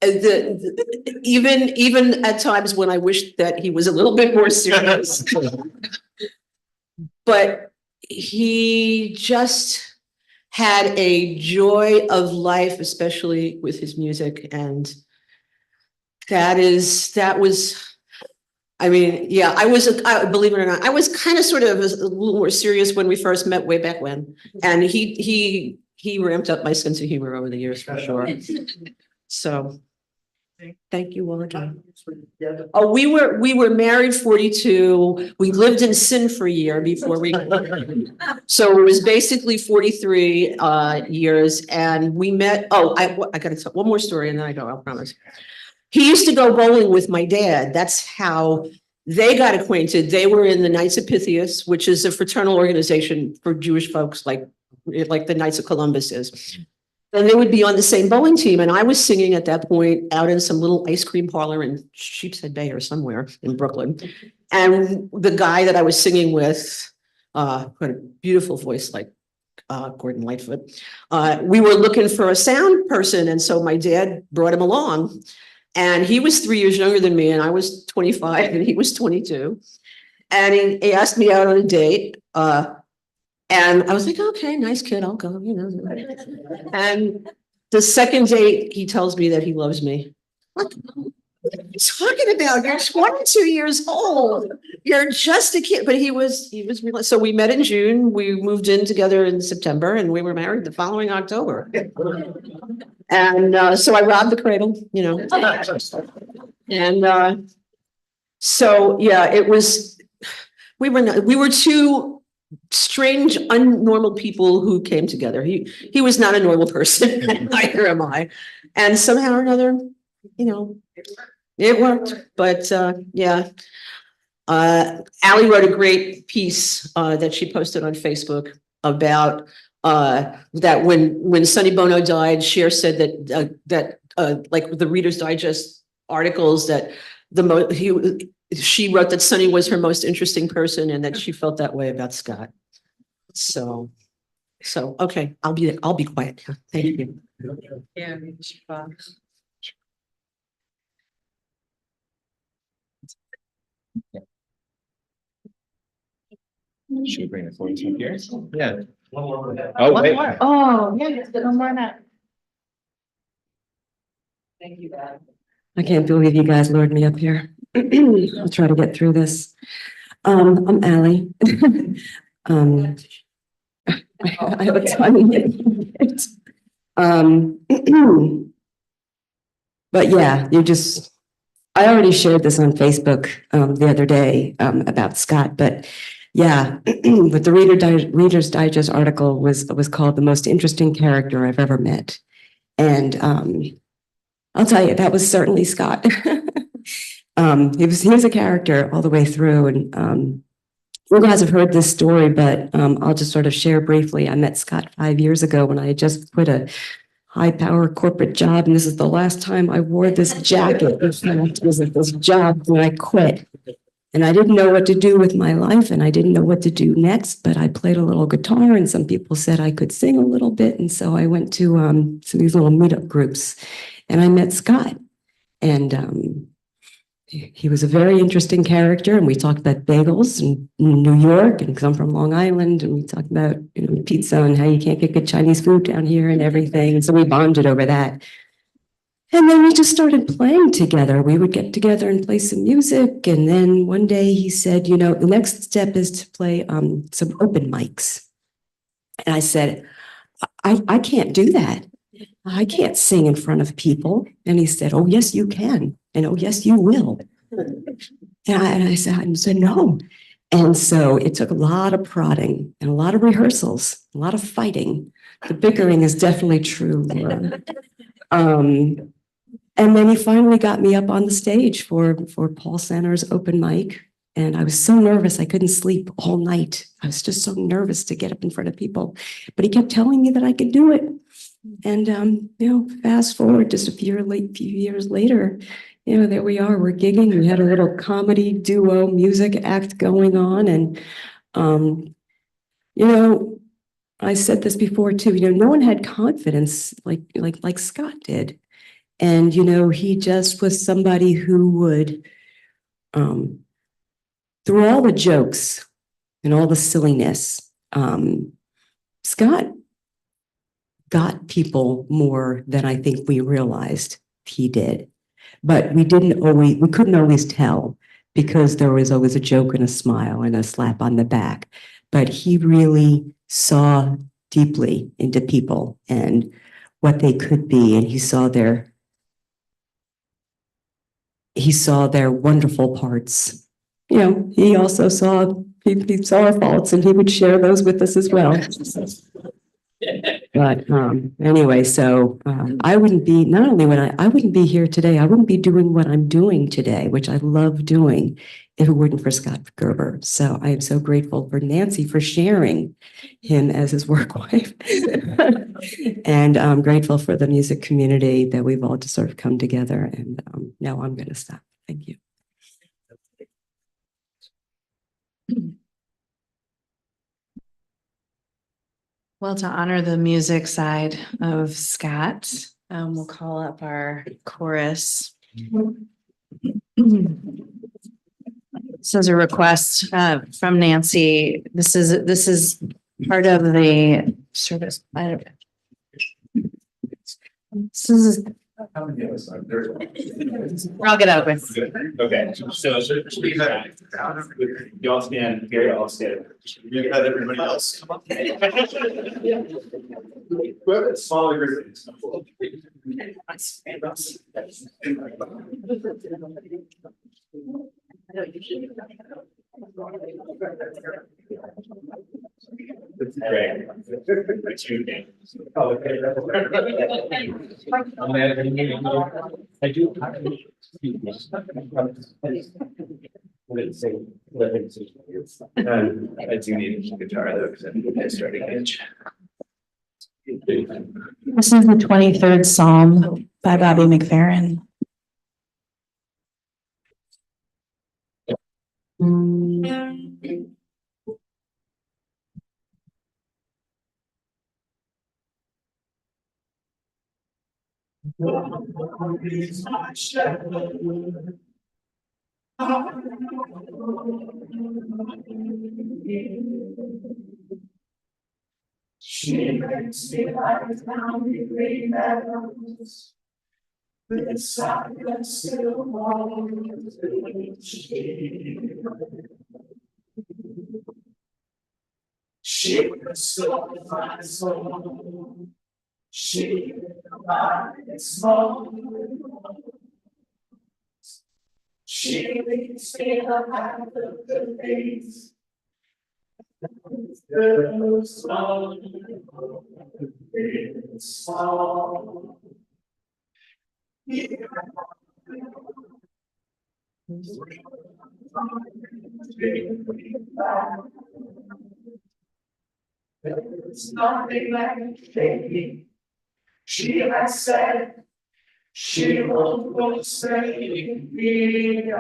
even at times when I wished that he was a little bit more serious. But he just had a joy of life, especially with his music. And that was, I mean, yeah, believe it or not, I was kind of sort of a little more serious when we first met way back when. And he ramped up my sense of humor over the years for sure. So thank you all again. Oh, we were married 42. We lived in sin for a year before we. So it was basically 43 years, and we met. Oh, I got to tell one more story, and then I go. I promise. He used to go bowling with my dad. That's how they got acquainted. They were in the Knights of Pythias, which is a fraternal organization for Jewish folks like the Knights of Columbus is. And they would be on the same bowling team. And I was singing at that point out in some little ice cream parlor in Sheepshead Bay or somewhere in Brooklyn. And the guy that I was singing with, who had a beautiful voice like Gordon Lightfoot, we were looking for a sound person. And so my dad brought him along. And he was 3 years younger than me, and I was 25 and he was 22. And he asked me out on a date. And I was like, okay, nice kid, I'll go, you know. And the second date, he tells me that he loves me. What are you talking about? You're 22 years old. You're just a kid. But he was, so we met in June. We moved in together in September and we were married the following October. And so I robbed the cradle, you know. And so, yeah, it was, we were two strange, unnormal people who came together. He was not a normal person, neither am I. And somehow or another, you know, it worked. But yeah, Allie wrote a great piece that she posted on Facebook about that when Sonny Bono died, Cher said that like the Reader's Digest articles that she wrote that Sonny was her most interesting person and that she felt that way about Scott. So okay, I'll be quiet. Thank you. Yeah, Shiva. Should we bring the photos up here? Yeah. Oh, wait. Oh, yeah, one more now. Thank you, Dad. I can't believe you guys lured me up here. I'll try to get through this. I'm Allie. I have a ton. But yeah, I already shared this on Facebook the other day about Scott, but yeah, but the Reader's Digest article was called "The Most Interesting Character I've Ever Met," and I'll tell you, that was certainly Scott. He was a character all the way through, and you guys have heard this story, but I'll just sort of share briefly. I met Scott 5 years ago when I had just quit a high-power corporate job, and this is the last time I wore this jacket. It was at this job when I quit, and I didn't know what to do with my life, and I didn't know what to do next. But I played a little guitar, and some people said I could sing a little bit, and so I went to some of these little meetup groups, and I met Scott, and he was a very interesting character, and we talked about bagels in New York, and 'cause I'm from Long Island, and we talked about, you know, pizza and how you can't get good Chinese food down here and everything. And so we bonded over that. And then we just started playing together. We would get together and play some music. And then one day he said, you know, the next step is to play some open mics. And I said, I can't do that. I can't sing in front of people. And he said, oh, yes, you can. And oh, yes, you will. And I said, no. And so it took a lot of prodding and a lot of rehearsals, a lot of fighting. The bickering is definitely true. And then he finally got me up on the stage for Paul Sanner's open mic. And I was so nervous, I couldn't sleep all night. I was just so nervous to get up in front of people. But he kept telling me that I could do it. And, you know, fast forward just a few years later, you know, there we are, we're gigging. We had a little comedy duo music act going on. And, you know, I said this before too, you know, no one had confidence like Scott did. And, you know, he just was somebody who would, through all the jokes and all the silliness, Scott got people more than I think we realized he did. But we couldn't always tell because there was always a joke and a smile and a slap on the back. But he really saw deeply into people and what they could be. And he saw their wonderful parts. You know, he also saw our faults and he would share those with us as well. But anyway, so I wouldn't be, not only would I wouldn't be here today, I wouldn't be doing what I'm doing today, which I love doing, if it weren't for Scott Gerber. So I am so grateful for Nancy for sharing him as his work wife. And I'm grateful for the music community that we've all just sort of come together. And now I'm going to stop. Thank you. Well, to honor the music side of Scott, we'll call up our chorus. This is a request from Nancy. This is part of the service. This is. I'll get out with. Okay, so you all stand, Gary, I'll stand. You got everybody else. Smaller group. Great. I do. I do need a guitar though, because I think it's starting to itch. This is the 23rd Psalm by Bobby McFerrin. She makes me like down the green meadows. With silence still morning. She restores my soul. She provides small. She leads me the path of the peace. Small. It's nothing like shaking. She has said she won't forsake me.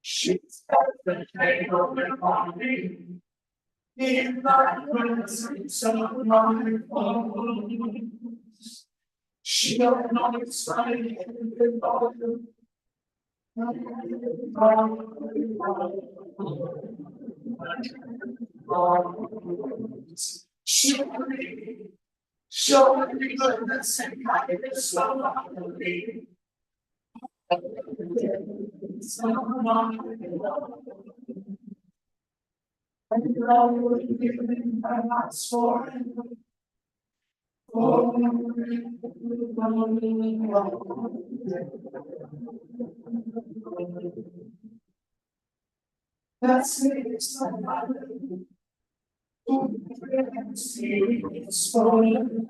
She's got the table upon me. In my presence of my bones. She'll not sign the bottom. Surely goodness and kindness will follow me. And love will be given by my sword. That's it, somebody. It's for you.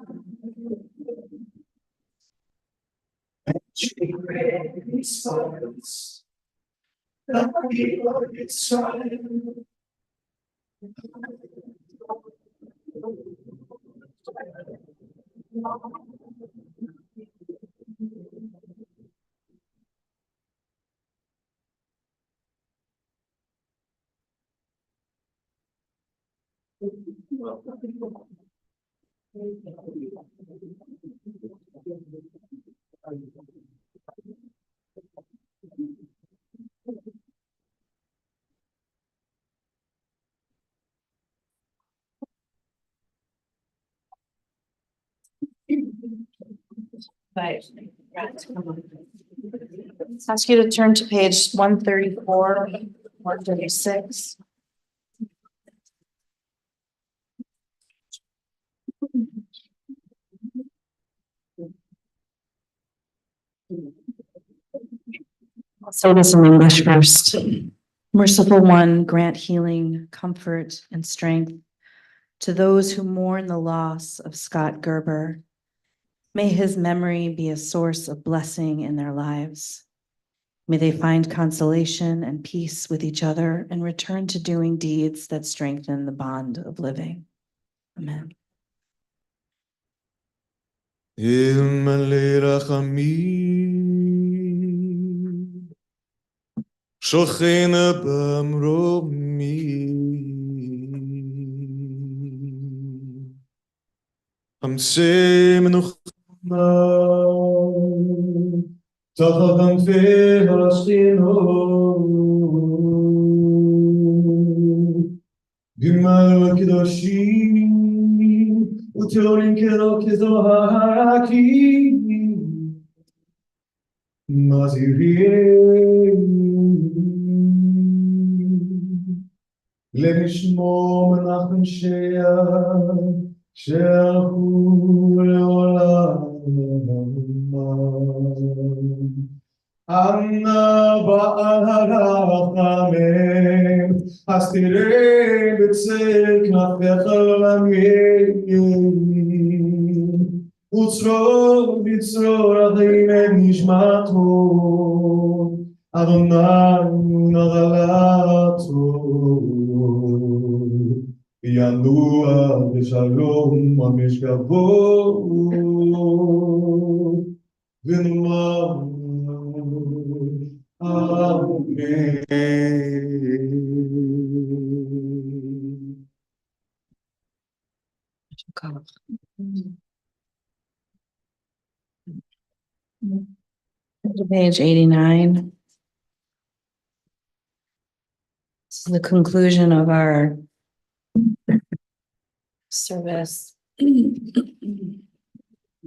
She creates souls. The people it's trying. Right. Ask you to turn to page 134, 136. I'll say this in English first. Merciful One, grant healing, comfort, and strength to those who mourn the loss of Scott Gerber. May his memory be a source of blessing in their lives. May they find consolation and peace with each other and return to doing deeds that strengthen the bond of living. Amen. שוכנה במרומי חמצי מנוחנה תחת כנפי השכינה גמל הקדושים ותיאורים כזוהקים לשמור מנחם שהלכו לעולם. אנא בעל הרחמים, הסתירי בצל כנפיך ימין, וצרור בצרור אחים את נשמתו, אדוני נחלתו. ינוע בשלום המשכבו ונאמר Page 89. This is the conclusion of our service. Allow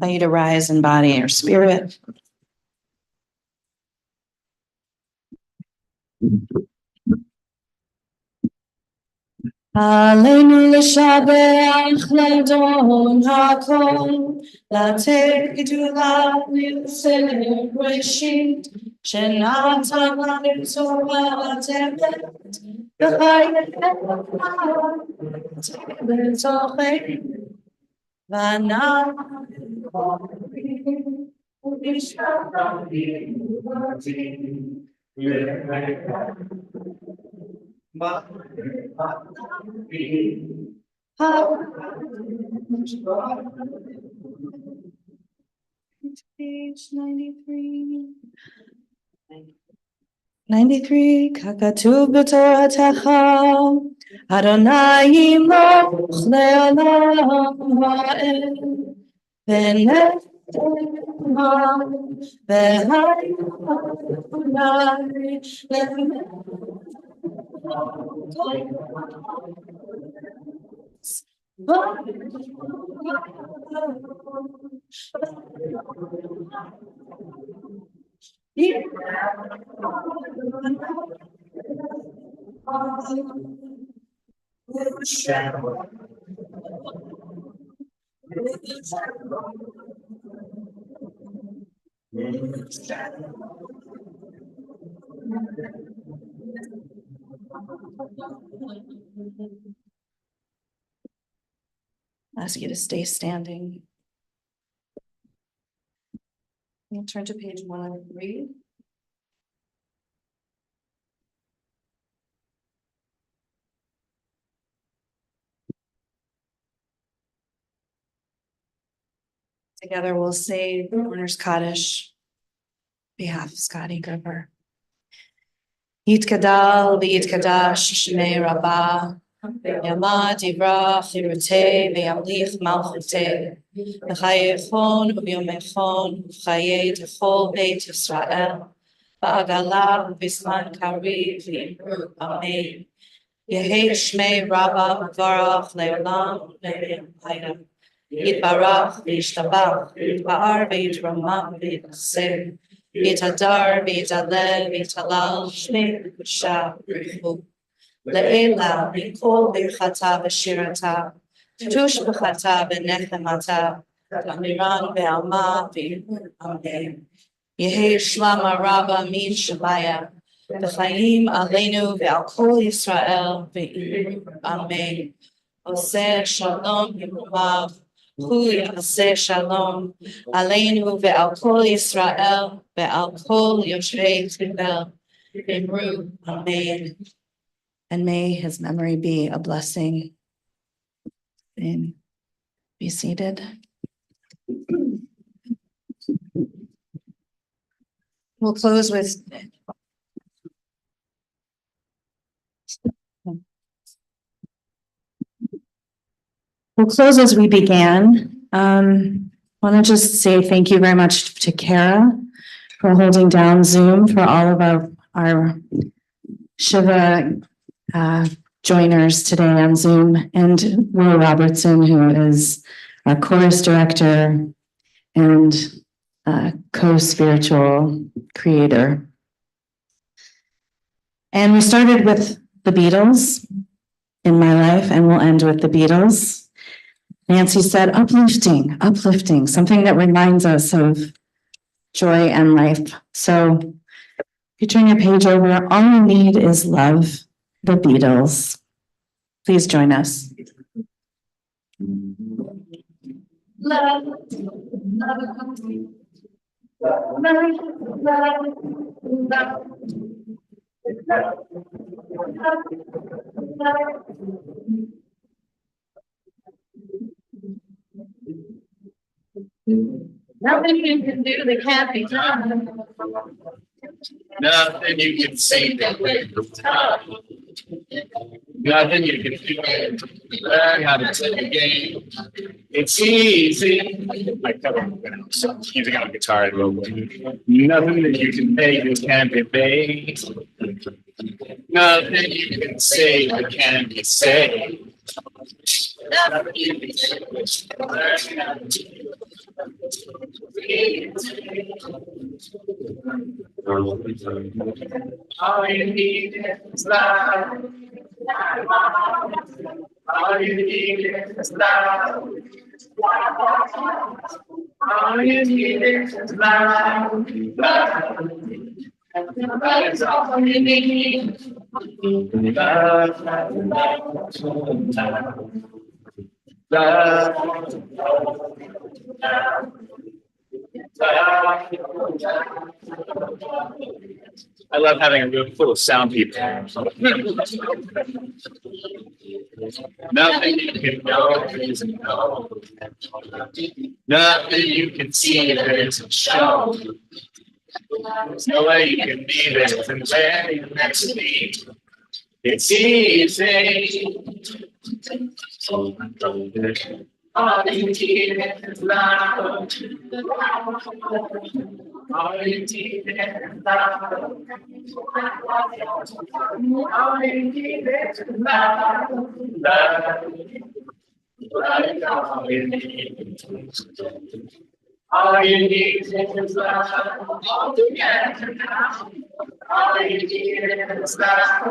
you to rise in body or spirit. עלינו לשבח לדון הכל, לתת גדולה בראשית, שנתן לנו תורה תמת, וחיינו בתוכנו, ואנחנו Page 93. 93, ככתוב בתורתך, אדוני ימלוך לעולם ועד, ונתן ask you to stay standing. We'll turn to page 103. Together we'll say Mourner's Kaddish, behalf of Scotty Gerber. Yitkadal v'yitkadash shmei rabbah, Yamad Yivrach Yirutei v'yamlich malchutei, v'chayechon v'yomechon v'chayei techol beit Yisrael, v'agalah v'bisman kariv v'imru amen. Yehei shmei rabbah v'varach le'olam le'yam. Yitbarach v'yishtabach, yitba'ar v'yitramam v'yitnaseh, yitadar v'yitalel v'yitalal shmei v'kusha v'richu. Le'ela mikol birchata v'shirata, tushbachata v'nechemata, d'amiran ve'alma v'yimur amen. Yehei shlama rabba min shabaya, וחיים עלינו ועל כל ישראל ואמרו אמן. עושה שלום ימוריו, הוא יעשה שלום עלינו ועל כל ישראל ועל כל יושבי תבל. אמרו amen. And may his memory be a blessing. And be seated. We'll close with as we began. Want to just say thank you very much to Kara for holding down Zoom for all of our Shiva joiners today on Zoom, and Will Robertson, who is our chorus director and co-spiritual creator. And we started with the Beatles in my life, and we'll end with the Beatles. Nancy said, uplifting, uplifting, something that reminds us of joy and life. So if you turn your page over, all you need is love, the Beatles. Please join us. Love, nothing you can do that can't be done. Nothing you can say that way. Nothing you can do. Learn how to play the game. It's easy. I cover using on a guitar and roll. Nothing that you can pay that can't be paid. Nothing you can say that can't be said. Nothing you can say. Learn how to all you need is love. All you need is love. All you need is love. That's all you need. Love. I love having a room full of sound people. Nothing you can know isn't know. Nothing you can see that isn't show. There's no way you can be there than where you're meant to be. It's easy. All you need is love. All you need is love. All you need is love. Love. All you need. All you need is love. All together now. All you need is love.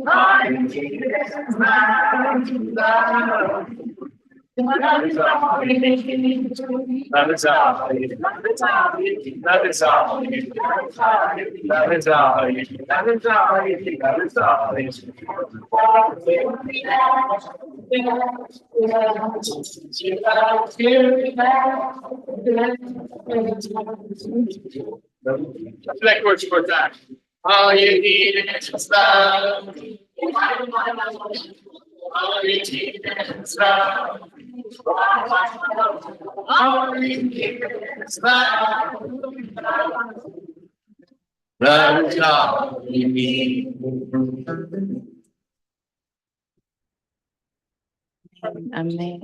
All you need is love. Love. Love is all you need. Love is all you need. Love is all you need. Love is all you need. Love is all you need. Love is all you need. Love is all you need. Words for that. All you need is love. All you need is love. All you need is love. Love is all you need. Amen.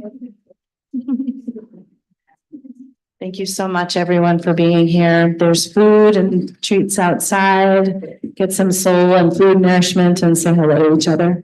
Thank you so much, everyone, for being here. There's food and treats outside. Get some soul and food nourishment and say hello to each other.